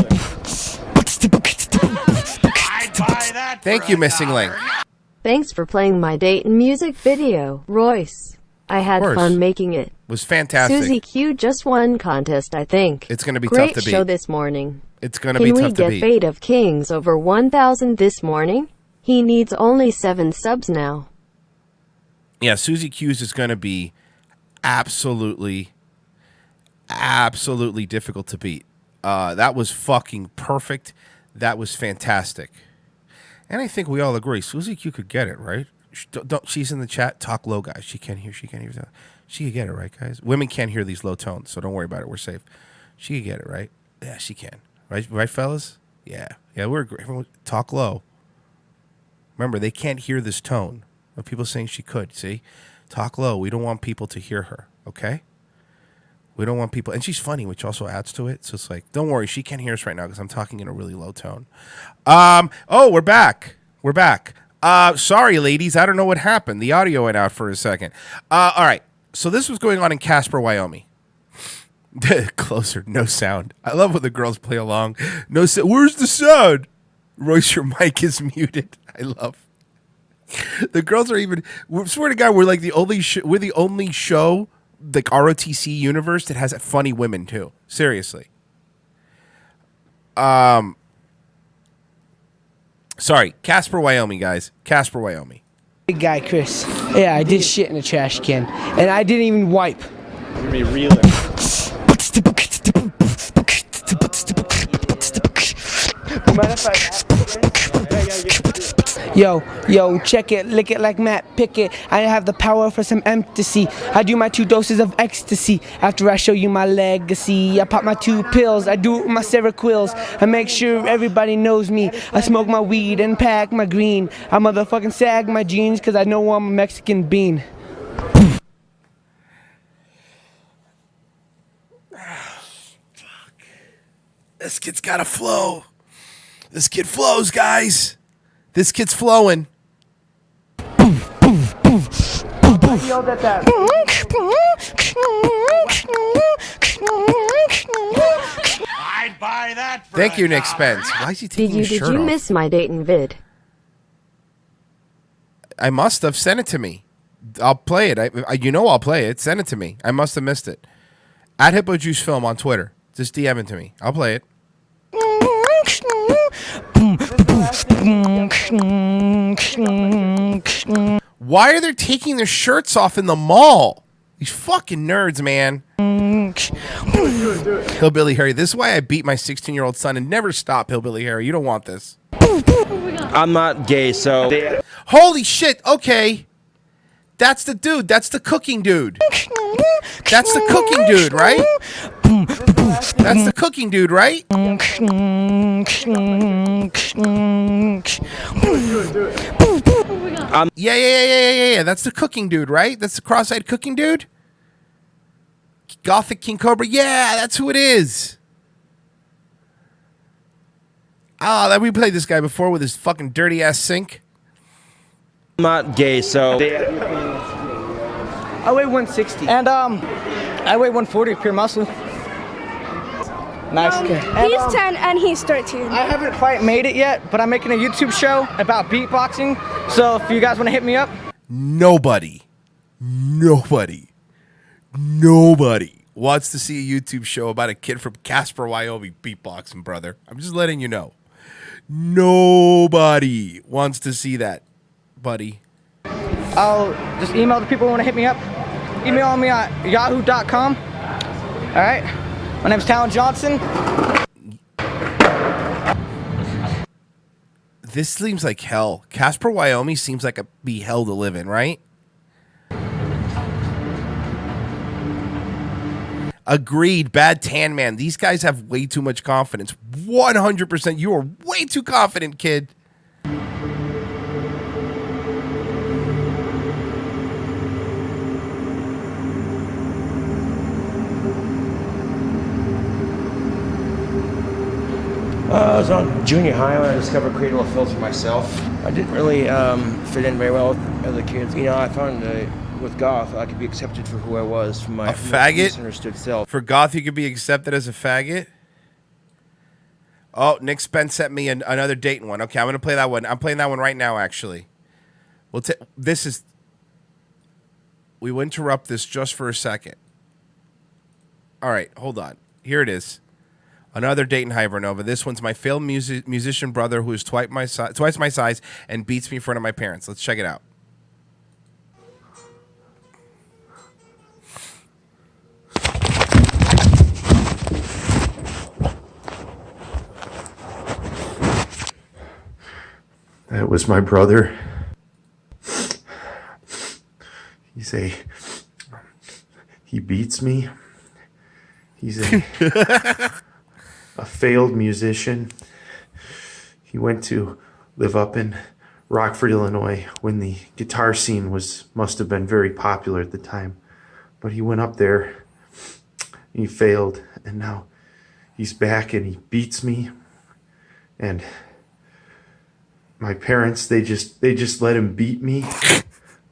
Thank you, Missing Link. Thanks for playing my Dayton music video, Royce. I had fun making it. It was fantastic. Susie Q just won contest, I think. It's going to be Great tough to beat. show this morning. It's going to be tough to beat. Can we get Fate of Kings over 1,000 this morning? He needs only 7 subs now. Yeah, Susie Q's is going to be absolutely difficult to beat. That was fucking perfect. That was fantastic. And I think we all agree, Susie Q could get it, right? She's in the chat. Talk low, guys. She can't hear. She could get it, right, guys? Women can't hear these low tones, so don't worry about it. We're safe. She could get it, right? Yeah, she can. Right, fellas? Yeah, we're agree. Everyone, talk low. Remember, they can't hear this tone of people saying she could. See, talk low. We don't want people to hear her. Okay. We don't want people, and she's funny, which also adds to it. So it's like, don't worry, she can't hear us right now because I'm talking in a really low tone. Oh, we're back. We're back. Sorry, ladies, I don't know what happened. The audio went out for a second. All right, so this was going on in Casper, Wyoming. Closer, no sound. I love when the girls play along. No sound. Where's the sound? Royce, your mic is muted. I love. The girls are even. Swear to God, we're like the only. We're the only show, like ROTC universe, that has funny women too. Seriously. Sorry, Casper, Wyoming, guys. Casper, Wyoming. Big guy, Chris. Yeah, I did shit in a trash can, and I didn't even wipe. Be real. Yo, check it, lick it like Matt Pickett. I have the power for some ecstasy. I do my 2 doses of ecstasy. After I show you my legacy, I pop my 2 pills. I do it with my Seroquels. I make sure everybody knows me. I smoke my weed and pack my green. I motherfucking sag my jeans because I know I'm a Mexican bean. This kid's got a flow. This kid flows, guys. This kid's flowing. I yelled at that. I'd buy that for Thank you, Nick Spence. Why is he taking his shirt off? Did you miss my Dayton vid? I must have. Sent it to me. I'll play it. I'll play it. Send it to me. I must have missed it. At Hippo Juice Film on Twitter. Just DM it to me. I'll play it. Why are they taking their shirts off in the mall? These fucking nerds, man. Hillbilly Harry. This is why I beat my 16-year-old son and never stop, Hillbilly Harry. You don't want this. I'm not gay, so... Holy shit, okay. That's the dude. That's the cooking dude. That's the cooking dude, right? That's the cooking dude, right? Yeah. That's the cooking dude, right? That's the cross-eyed cooking dude? Gothic King Cobra. Yeah, that's who it is. We played this guy before with his fucking dirty-ass sink. I'm not gay, so... I weigh 160. And, I weigh 140 pure muscle. Nice. He's 10 and he's 13. I haven't quite made it yet, but I'm making a YouTube show about beatboxing. So if you guys want to hit me up. Nobody wants to see a YouTube show about a kid from Casper, Wyoming beatboxing, brother. I'm just letting you know. Nobody wants to see that, buddy. I'll just email the people who want to hit me up. Email me at yahoo.com. All right. My name's Talon Johnson. This seems like hell. Casper, Wyoming seems like be hell to live in, right? Agreed. Bad tan man. These guys have way too much confidence. 100%. You are way too confident, kid. I was on junior high when I discovered Cradle of Filth for myself. I didn't really fit in very well with other kids. You know, I found with goth, I could be accepted for who I was from my misunderstood self. For goth, you could be accepted as a faggot? Oh, Nick Spence sent me another Dayton one. Okay, I'm going to play that one. I'm playing that one right now, actually. We will interrupt this just for a second. All right, hold on. Here it is. Another Dayton Hypernova. This one's my failed musician brother who is twice my size and beats me in front of my parents. Let's check it out. That was my brother. He beats me. He's a failed musician. He went to live up in Rockford, Illinois when the guitar scene must have been very popular at the time. But he went up there, he failed, and now he's back and he beats me. And my parents, they just let him beat me.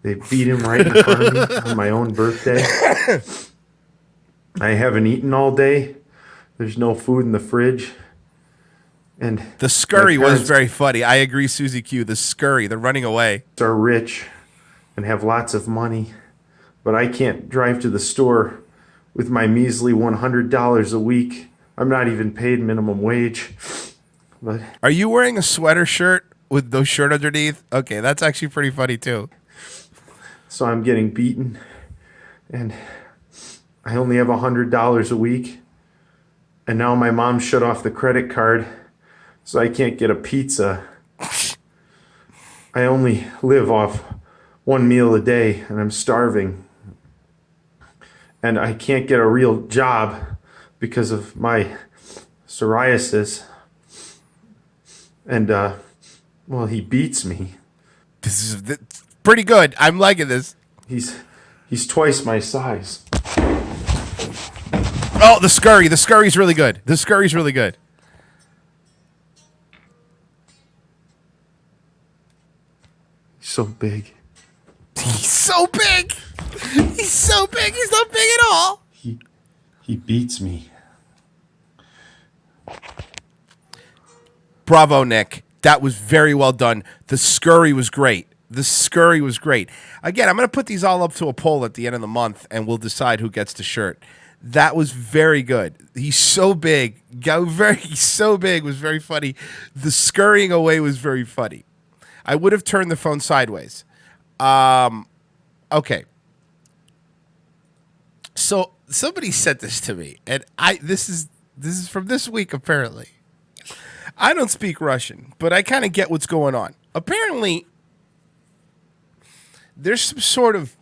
They beat him right in front of me on my own birthday. I haven't eaten all day. There's no food in the fridge. And the scurry was very funny. I agree, Susie Q. The scurry, the running away. Are rich and have lots of money, but I can't drive to the store with my measly $100 a week. I'm not even paid minimum wage. But are you wearing a sweater shirt with no shirt underneath? Okay, that's actually pretty funny too. So I'm getting beaten, and I only have $100 a week. And now my mom shut off the credit card, so I can't get a pizza. I only live off one meal a day, and I'm starving. And I can't get a real job because of my psoriasis. And, well, he beats me. This is pretty good. I'm liking this. He's twice my size. Oh, the scurry. The scurry's really good. The scurry's really good. He's so big. He's so big. He's so big. He's not big at all. He beats me. Bravo, Nick. That was very well done. The scurry was great. The scurry was great. Again, I'm going to put these all up to a poll at the end of the month, and we'll decide who gets the shirt. That was very good. He's so big. He's so big was very funny. The scurrying away was very funny. I would have turned the phone sideways. Okay. So somebody sent this to me, and this is from this week apparently. I don't speak Russian, but I kind of get what's going on. Apparently, there's some sort of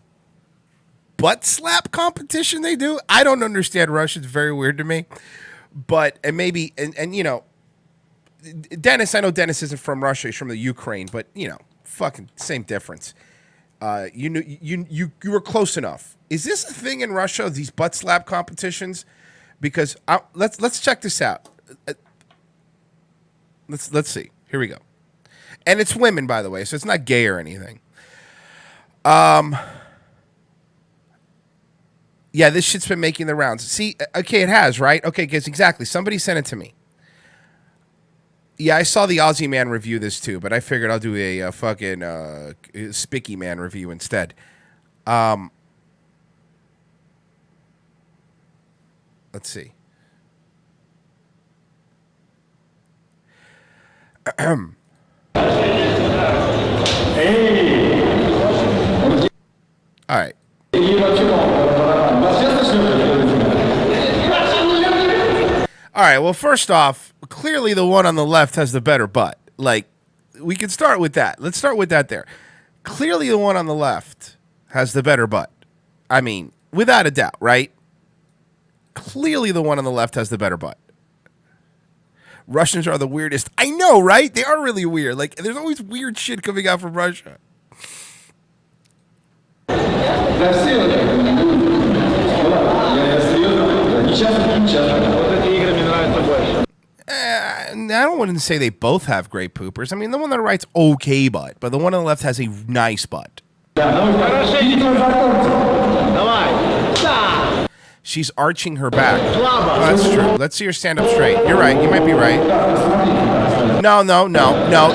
butt slap competition they do. I don't understand Russian. It's very weird to me. But, and maybe, and you know, Dennis, I know Dennis isn't from Russia. He's from the Ukraine, but, you know, fucking same difference. You were close enough. Is this a thing in Russia, these butt slap competitions? Because let's check this out. Let's see. Here we go. And it's women, by the way, so it's not gay or anything. Yeah, this shit's been making the rounds. See, okay, it has, right? Okay, because exactly. Somebody sent it to me. Yeah, I saw the Aussie Man review this too, but I figured I'll do a fucking Spicky Man review instead. Let's see. All right. All right, well, first off, clearly the one on the left has the better butt. Like, we can start with that. Let's start with that there. Clearly the one on the left has the better butt. I mean, without a doubt, right? Clearly the one on the left has the better butt. Russians are the weirdest. I know, right? They are really weird. Like, there's always weird shit coming out from Russia. I don't want to say they both have great poopers. I mean, the one on the right's okay butt, but the one on the left has a nice butt. She's arching her back. Oh, that's true. Let's see her stand up straight. You're right. You might be right. No.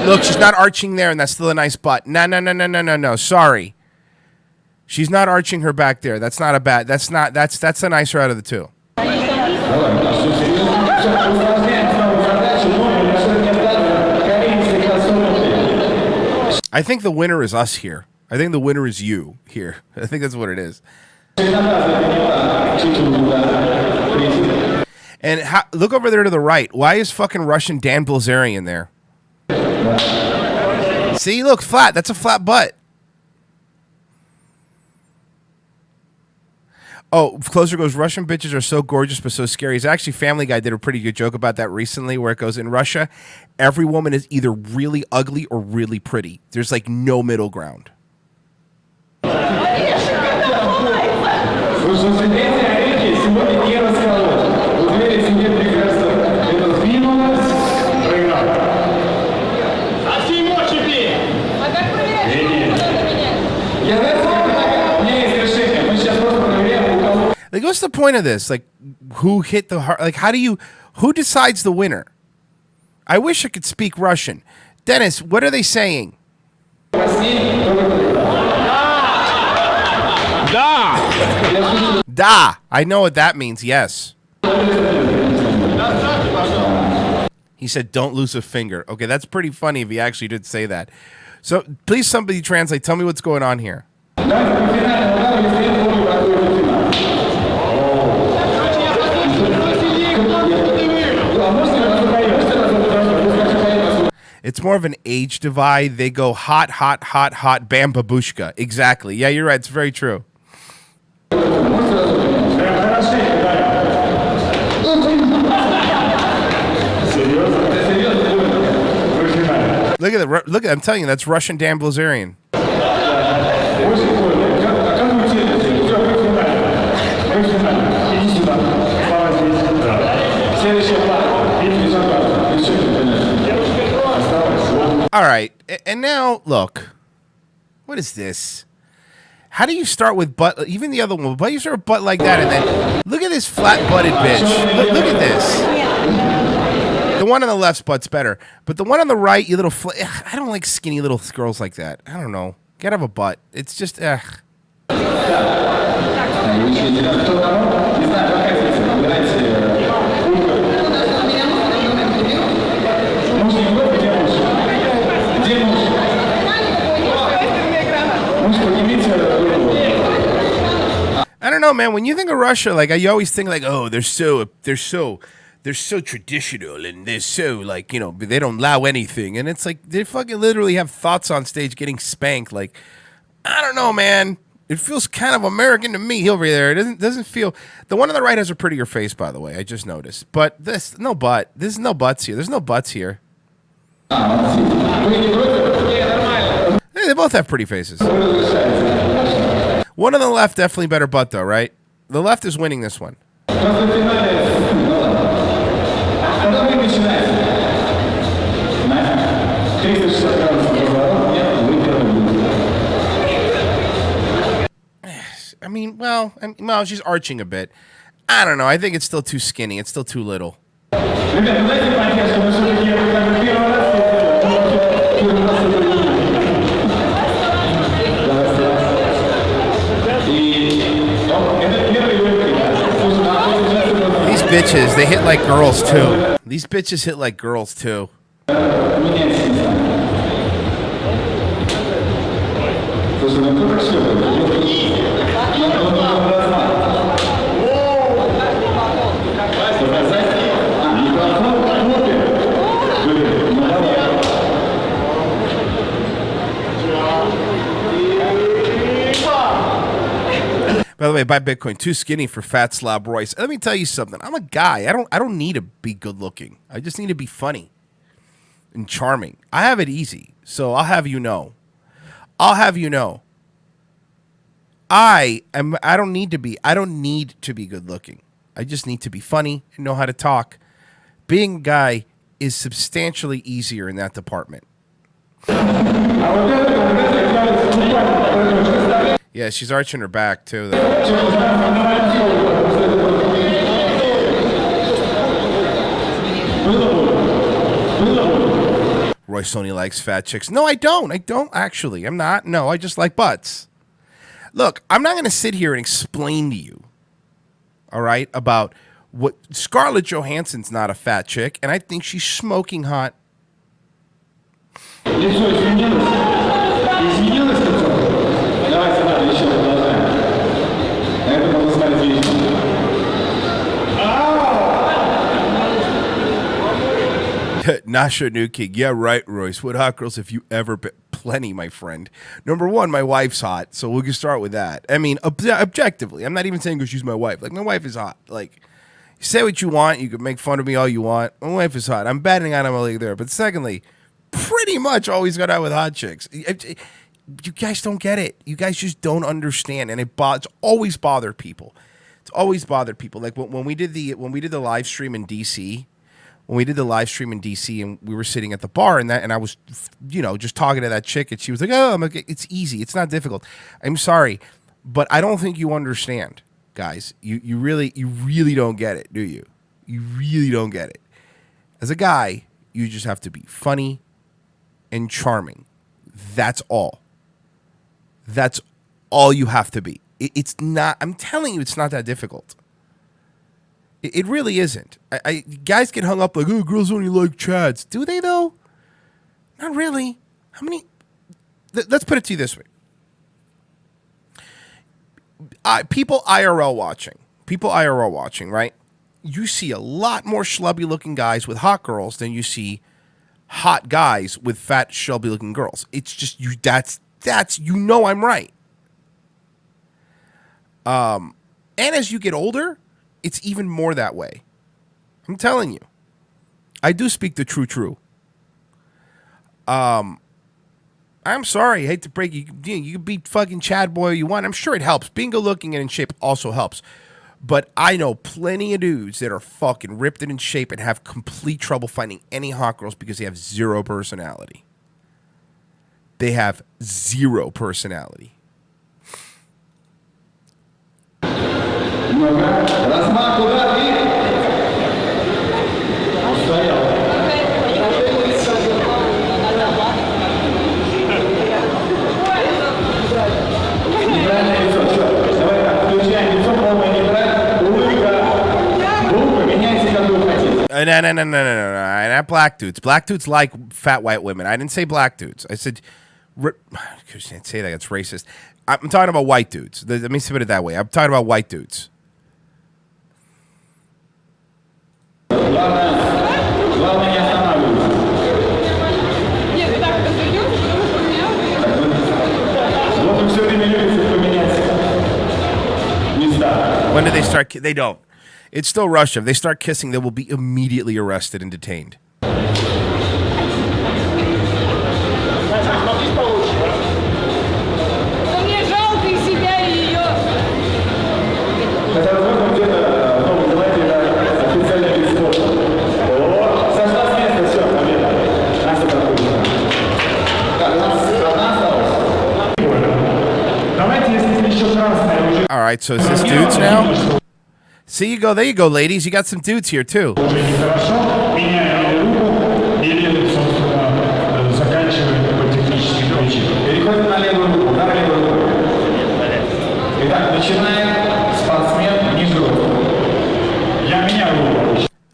Look, she's not arching there, and that's still a nice butt. No. Sorry. She's not arching her back there. That's not a bad. That's the nicer out of the two. I think the winner is us here. I think the winner is you here. I think that's what it is. And look over there to the right. Why is fucking Russian Dan Bilzerian there? See, look, flat. That's a flat butt. Oh, closer goes, Russian bitches are so gorgeous but so scary. It's actually, Family Guy did a pretty good joke about that recently, where it goes, in Russia, every woman is either really ugly or really pretty. There's like no middle ground. Like, what's the point of this? Like, who hit the heart? Like, who decides the winner? I wish I could speak Russian. Dennis, what are they saying? Da. I know what that means, yes. He said, don't lose a finger. Okay, that's pretty funny if he actually did say that. So, please somebody translate. Tell me what's going on here. It's more of an age divide. They go hot, bam, babushka. Exactly. Yeah, you're right. It's very true. Look at that. Look at. I'm telling you, that's Russian Dan Bilzerian. All right, and now look. What is this? How do you start with butt? Even the other one, but you start with butt like that, and then look at this flat-butted bitch. Look at this. The one on the left's butt's better, but the one on the right, you little. I don't like skinny little girls like that. I don't know. Gotta have a butt. It's just. I don't know, man. When you think of Russia, like you always think like, oh, they're so traditional and they're so like, you know, they don't allow anything, and it's like they fucking literally have thoughts on stage getting spanked. Like, I don't know, man. It feels kind of American to me over there. It doesn't feel. The one on the right has a prettier face, by the way. I just noticed, but this no butt. There's no butts here. There's no butts here. Hey, they both have pretty faces. One on the left, definitely better butt, though, right? The left is winning this one. I mean, well, she's arching a bit. I don't know. I think it's still too skinny. It's still too little. These bitches, they hit like girls too. These bitches hit like girls too. By the way, buy Bitcoin. Too skinny for fat slob Royce. Let me tell you something. I'm a guy. I don't need to be good looking. I just need to be funny and charming. I have it easy. So I'll have you know. I don't need to be good looking. I just need to be funny and know how to talk. Being a guy is substantially easier in that department. Yeah, she's arching her back too, though. Royce only likes fat chicks. No, I don't. I don't actually. I'm not. No, I just like butts. Look, I'm not going to sit here and explain to you, all right, about what Scarlett Johansson's not a fat chick, and I think she's smoking hot. Nasha New King. Yeah, right, Royce. What hot girls have you ever been? Plenty, my friend. Number one, my wife's hot, so we can start with that. I mean, objectively, I'm not even saying because she's my wife. Like, my wife is hot. Like, you say what you want. You can make fun of me all you want. My wife is hot. I'm batting out of my league there. But secondly, pretty much always got out with hot chicks. You guys don't get it. You guys just don't understand, and it's always bothered people. It's always bothered people. Like when we did the live stream in DC. When we did the live stream in DC and we were sitting at the bar and I was, just talking to that chick and she was like, oh, it's easy. It's not difficult. I'm sorry, but I don't think you understand, guys. You really don't get it, do you? You really don't get it. As a guy, you just have to be funny and charming. That's all. That's all you have to be. It's not, I'm telling you, it's not that difficult. It really isn't. Guys get hung up like, oh, girls only like chads. Do they, though? Not really. How many? Let's put it to you this way. People IRL watching, right? You see a lot more schlubby-looking guys with hot girls than you see hot guys with fat, schlubby-looking girls. It's just, that's I'm right. And as you get older, it's even more that way. I'm telling you. I do speak the true. I'm sorry. I hate to break you. You can be fucking Chad boy you want. I'm sure it helps. Being good looking and in shape also helps. But I know plenty of dudes that are fucking ripped and in shape and have complete trouble finding any hot girls because they have zero personality. They have zero personality. No. Not black dudes. Black dudes like fat white women. I didn't say black dudes. I said, I can't say that. It's racist. I'm talking about white dudes. Let me put it that way. I'm talking about white dudes. When do they start? They don't. It's still Russia. If they start kissing, they will be immediately arrested and detained. All right, so is this dudes now? See, there you go, ladies. You got some dudes here, too.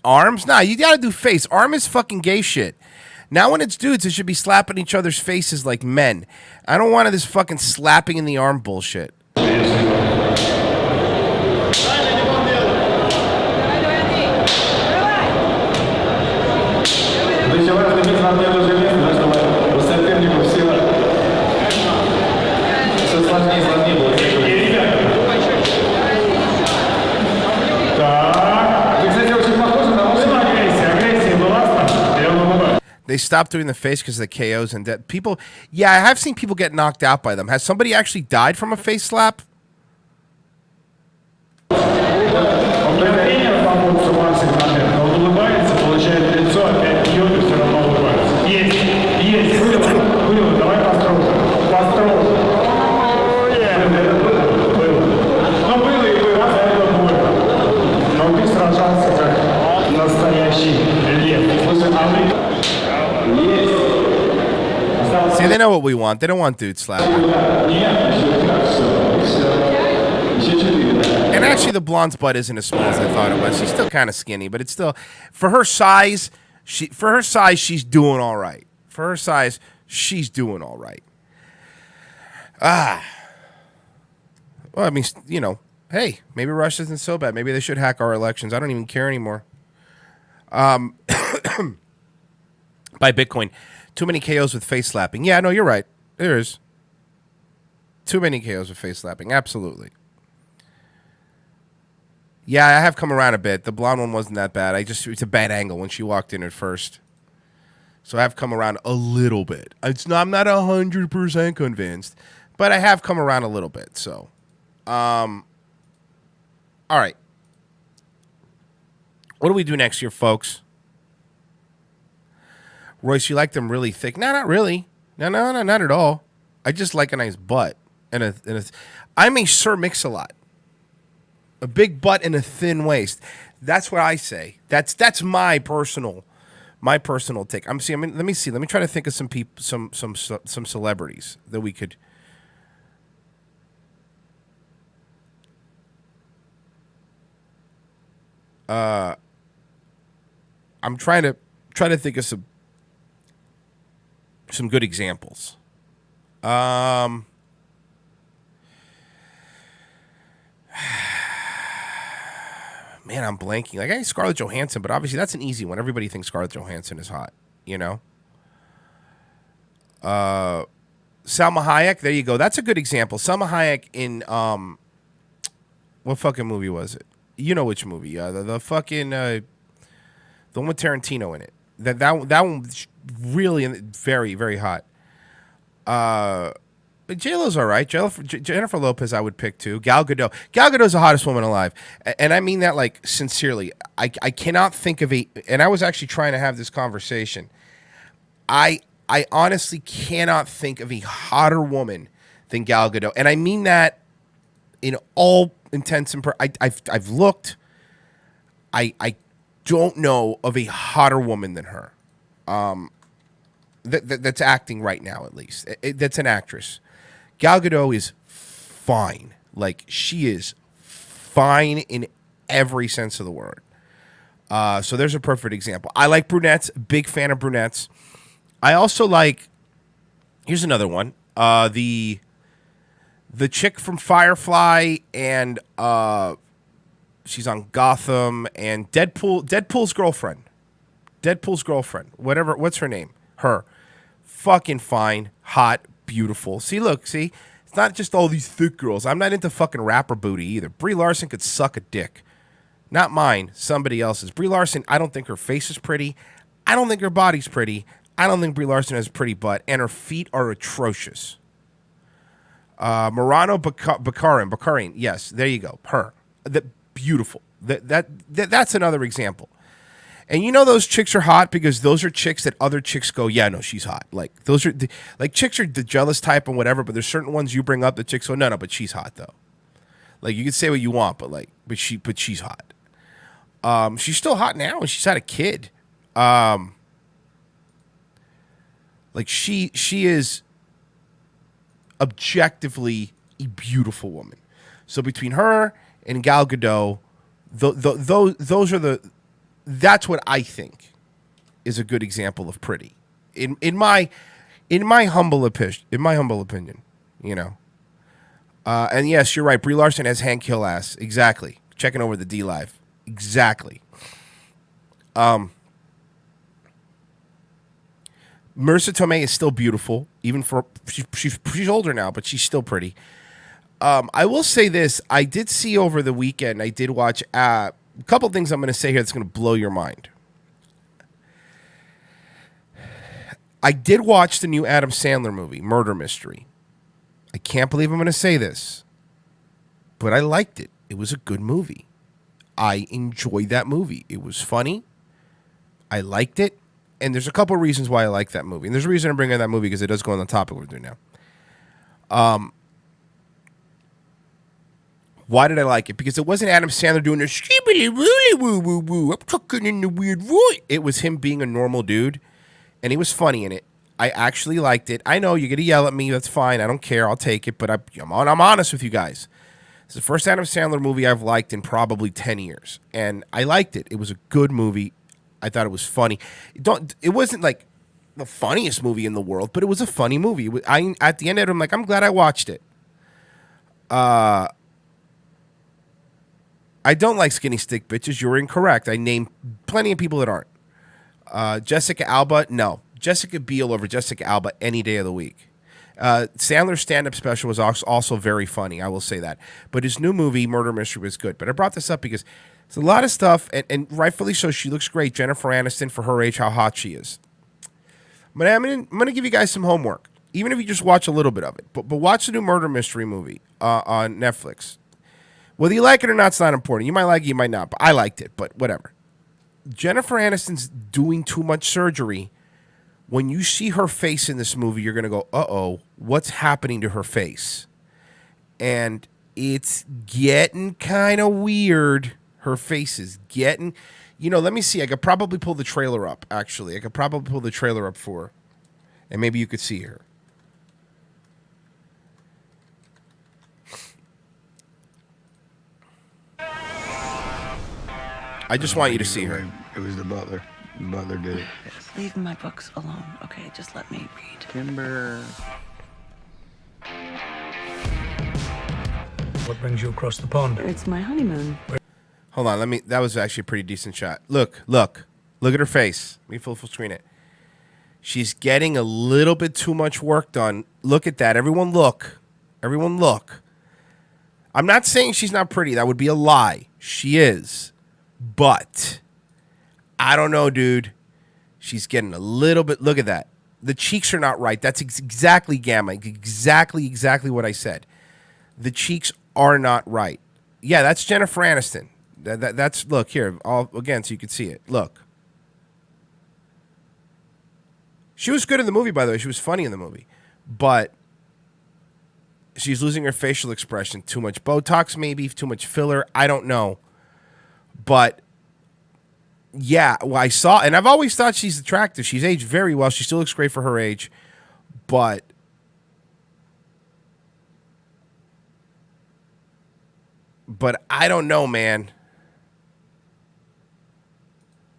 Arms? Nah, you gotta do face. Arm is fucking gay shit. Now when it's dudes, it should be slapping each other's faces like men. I don't want this fucking slapping in the arm bullshit. They stopped doing the face because of the KOs and that people. Yeah, I have seen people get knocked out by them. Has somebody actually died from a face slap? See, they know what we want. They don't want dude slapping. And actually, the blonde's butt isn't as small as I thought it was. She's still kind of skinny, but it's still for her size. She's doing all right. For her size, she's doing all right. Well, I mean, you know, hey, maybe Russia isn't so bad. Maybe they should hack our elections. I don't even care anymore. Buy Bitcoin. Too many KOs with face slapping. Yeah, no, you're right. There is. Too many KOs with face slapping. Absolutely. Yeah, I have come around a bit. The blonde one wasn't that bad. It's a bad angle when she walked in at first. So I have come around a little bit. I'm not 100% convinced, but I have come around a little bit. So, all right. What do we do next year, folks? Royce, you like them really thick? No, not really. No, not at all. I just like a nice butt I'm a Sir Mix-a-Lot. A big butt and a thin waist. That's what I say. That's my personal take. Let me see. Let me try to think of some people, some celebrities that we could. I'm trying to think of some good examples. Man, I'm blanking. Like, I need Scarlett Johansson, but obviously that's an easy one. Everybody thinks Scarlett Johansson is hot, you know? Salma Hayek, there you go. That's a good example. Salma Hayek in, what fucking movie was it? You know which movie. The fucking, the one with Tarantino in it. That one really very, very hot. But J-Lo's all right. Jennifer Lopez I would pick too. Gal Gadot. Gal Gadot's the hottest woman alive. And I mean that like sincerely. I cannot think of and I was actually trying to have this conversation. I honestly cannot think of a hotter woman than Gal Gadot. And I mean that in all intents and I've looked. I don't know of a hotter woman than her. That's acting right now, at least. That's an actress. Gal Gadot is fine. Like, she is fine in every sense of the word. So there's a perfect example. I like brunettes. Big fan of brunettes. I also like, here's another one. The chick from Firefly and she's on Gotham and Deadpool's girlfriend. Whatever, what's her name? Her. Fucking fine, hot, beautiful. See, it's not just all these thick girls. I'm not into fucking rapper booty either. Brie Larson could suck a dick. Not mine, somebody else's. Brie Larson, I don't think her face is pretty. I don't think her body's pretty. I don't think Brie Larson has a pretty butt, and her feet are atrocious. Murano Baccarin, yes, there you go. Her, beautiful. That's another example. And you know those chicks are hot because those are chicks that other chicks go, yeah, no, she's hot. Like, those are like chicks are the jealous type and whatever, but there's certain ones you bring up that chicks go, no, but she's hot though. Like, you can say what you want, but she's hot. She's still hot now and she's had a kid. Like, she is objectively a beautiful woman. So between her and Gal Gadot, those are that's what I think is a good example of pretty, in my humble opinion, you know. And yes, you're right. Brie Larson has Hank Hill ass. Exactly. Checking over the DLive. Exactly. Marissa Tomei is still beautiful, even for she's older now, but she's still pretty. I will say this: I did see over the weekend. I did watch a couple things I'm going to say here that's going to blow your mind. I did watch the new Adam Sandler movie, Murder Mystery. I can't believe I'm going to say this, but I liked it. It was a good movie. I enjoyed that movie. It was funny. I liked it. And there's a couple of reasons why I like that movie. And there's a reason I'm bringing that movie because it does go on the topic we're doing now. Why did I like it? Because it wasn't Adam Sandler doing a skibbly woolly woo woo woo. I'm talking in the weird voice. It was him being a normal dude, and he was funny in it. I actually liked it. I know you're gonna yell at me. That's fine. I don't care. I'll take it. But I'm honest with you guys. It's the first Adam Sandler movie I've liked in probably 10 years, and I liked it. It was a good movie. I thought it was funny. It wasn't like the funniest movie in the world, but it was a funny movie. At the end of it, I'm like, I'm glad I watched it. I don't like skinny stick bitches. You're incorrect. I named plenty of people that aren't. Jessica Alba, no. Jessica Biel over Jessica Alba any day of the week. Sandler's stand-up special was also very funny. I will say that. But his new movie, Murder Mystery, was good. But I brought this up because there's a lot of stuff, and rightfully so. She looks great. Jennifer Aniston, for her age, how hot she is. But I'm gonna give you guys some homework, even if you just watch a little bit of it. But watch the new Murder Mystery movie on Netflix. Whether you like it or not, it's not important. You might like it, you might not. But I liked it, but whatever. Jennifer Aniston's doing too much surgery. When you see her face in this movie, you're going to go, uh-oh, what's happening to her face? And it's getting kind of weird. Her face is getting... let me see. I could probably pull the trailer up, actually. I could probably pull the trailer up for her. And maybe you could see her. I just want you to see her. It was the butler. The butler did it. Leave my books alone, okay? Just let me read. Timber. What brings you across the pond? It's my honeymoon. Hold on, that was actually a pretty decent shot. Look at her face. Let me full screen it. She's getting a little bit too much work done. Look at that. Everyone look. I'm not saying she's not pretty. That would be a lie. She is. But I don't know, dude. She's getting a little bit. Look at that. The cheeks are not right. That's exactly Gamma. Exactly what I said. The cheeks are not right. Yeah, that's Jennifer Aniston. That's look here. Again, so you can see it. Look. She was good in the movie, by the way. She was funny in the movie. But she's losing her facial expression. Too much Botox, maybe. Too much filler. I don't know. But, yeah, well, I saw, and I've always thought she's attractive. She's aged very well. She still looks great for her age. But I don't know, man.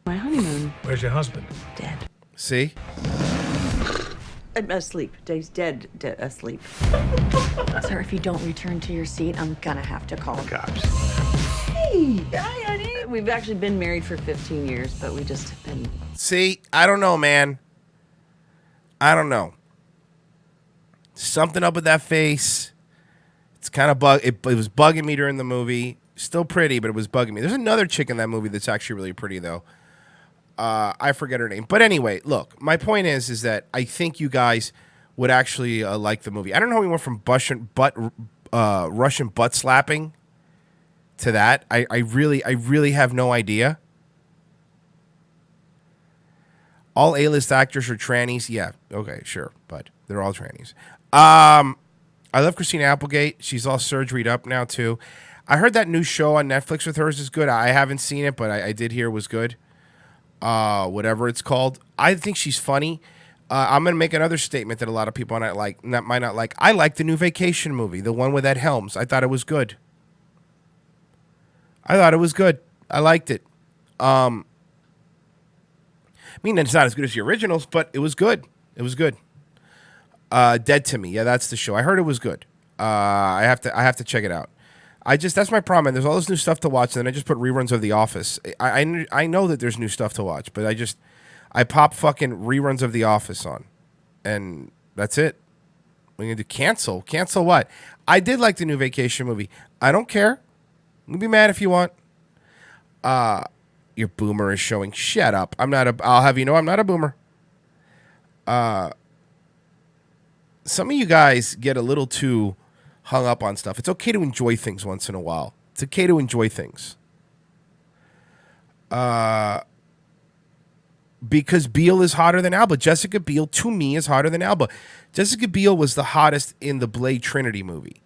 My honeymoon. Where's your husband? Dead. See? Asleep. Dave's dead. Asleep. Sir, if you don't return to your seat, I'm gonna have to call the cops. Hey, hi, honey. We've actually been married for 15 years, but we just have been... See? I don't know, man. I don't know. Something up with that face. It's kind of it was bugging me during the movie. Still pretty, but it was bugging me. There's another chick in that movie that's actually really pretty, though. I forget her name. But anyway, look, my point is that I think you guys would actually like the movie. I don't know how we went from Russian butt slapping to that. I really have no idea. All A-list actors are trannies. Yeah, okay, sure, but they're all trannies. I love Christina Applegate. She's all surgeried up now, too. I heard that new show on Netflix with hers is good. I haven't seen it, but I did hear it was good. Whatever it's called. I think she's funny. I'm going to make another statement that a lot of people might not like. I like the new Vacation movie, the one with Ed Helms. I thought it was good. I liked it. I mean, it's not as good as the originals, but it was good. Dead to Me. Yeah, that's the show. I heard it was good. I have to check it out. That's my problem. There's all this new stuff to watch, and then I just put reruns of The Office. I know that there's new stuff to watch, but I pop fucking reruns of The Office on, and that's it. We're gonna do cancel what? I did like the new Vacation movie. I don't care. You can be mad if you want. Your boomer is showing. Shut up. I'll have you know I'm not a boomer. some of you guys get a little too hung up on stuff. It's okay to enjoy things once in a while. It's okay to enjoy things. Because Biel is hotter than Alba. Jessica Biel, to me, is hotter than Alba. Jessica Biel was the hottest in the Blade Trinity movie.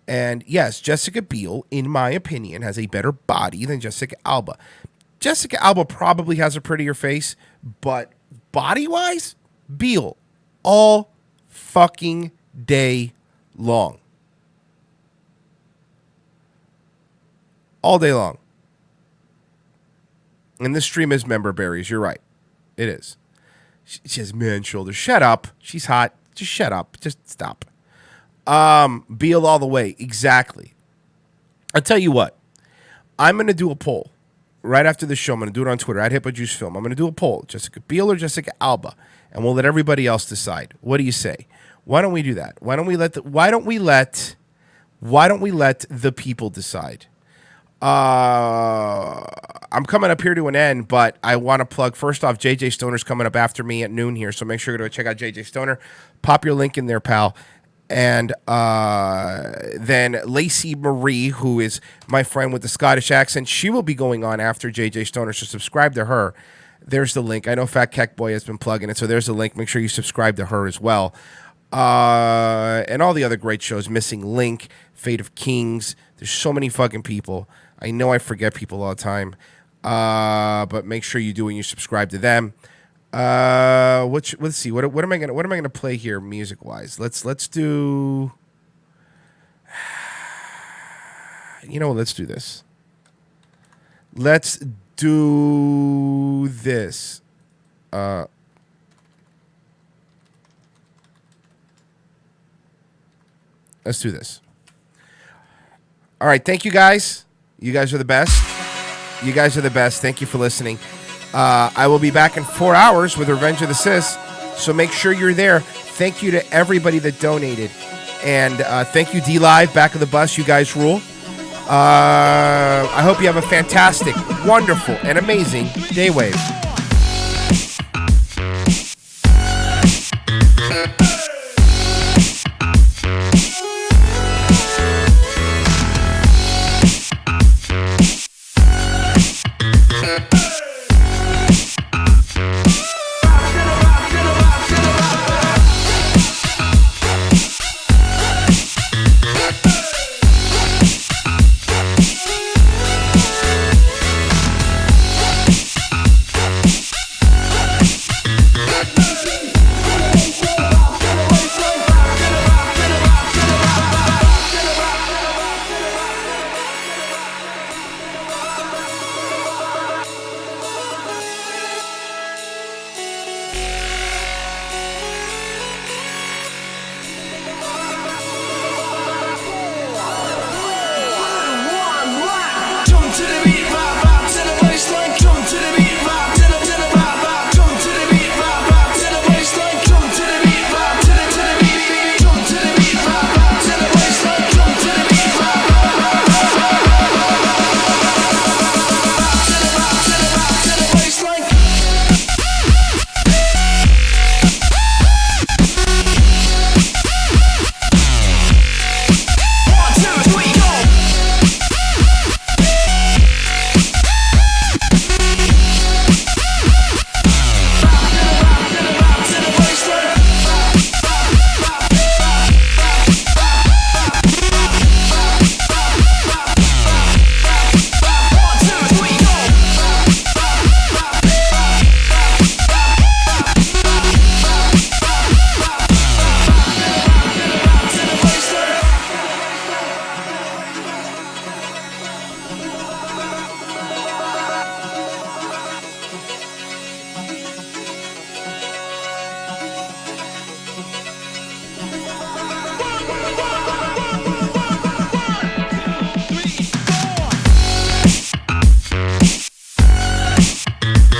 And yes, Jessica Biel, in my opinion, has a better body than Jessica Alba. Jessica Alba probably has a prettier face, but body-wise, Biel, all fucking day long. All day long. And this stream is member berries. You're right. It is. She has man shoulders. Shut up. She's hot. Just shut up. Just stop. Biel all the way. Exactly. I'll tell you what. I'm going to do a poll right after the show. I'm going to do it on Twitter at HippoJuiceFilm. I'm going to do a poll. Jessica Biel or Jessica Alba. And we'll let everybody else decide. What do you say? Why don't we do that? Why don't we let the people decide? I'm coming up here to an end, but I want to plug, first off, JJ Stoner's coming up after me at noon here, so make sure to go check out JJ Stoner. Pop your link in there, pal. And then Lacey Marie, who is my friend with the Scottish accent, she will be going on after JJ Stoner, so subscribe to her. There's the link. I know Fat Keck Boy has been plugging it, so there's the link. Make sure you subscribe to her as well. And all the other great shows, Missing Link, Fate of Kings. There's so many fucking people. I know I forget people all the time, but make sure you do and you subscribe to them. Let's see. What am I gonna play here music wise? Let's do. You know, let's do this. Let's do this. Let's do this. All right, thank you guys. You guys are the best. You guys are the best. Thank you for listening. I will be back in 4 hours with Revenge of the Sis, so make sure you're there. Thank you to everybody that donated. And thank you, DLive, back of the bus. You guys rule. I hope you have a fantastic, wonderful, and amazing Daywave.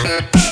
Yeah.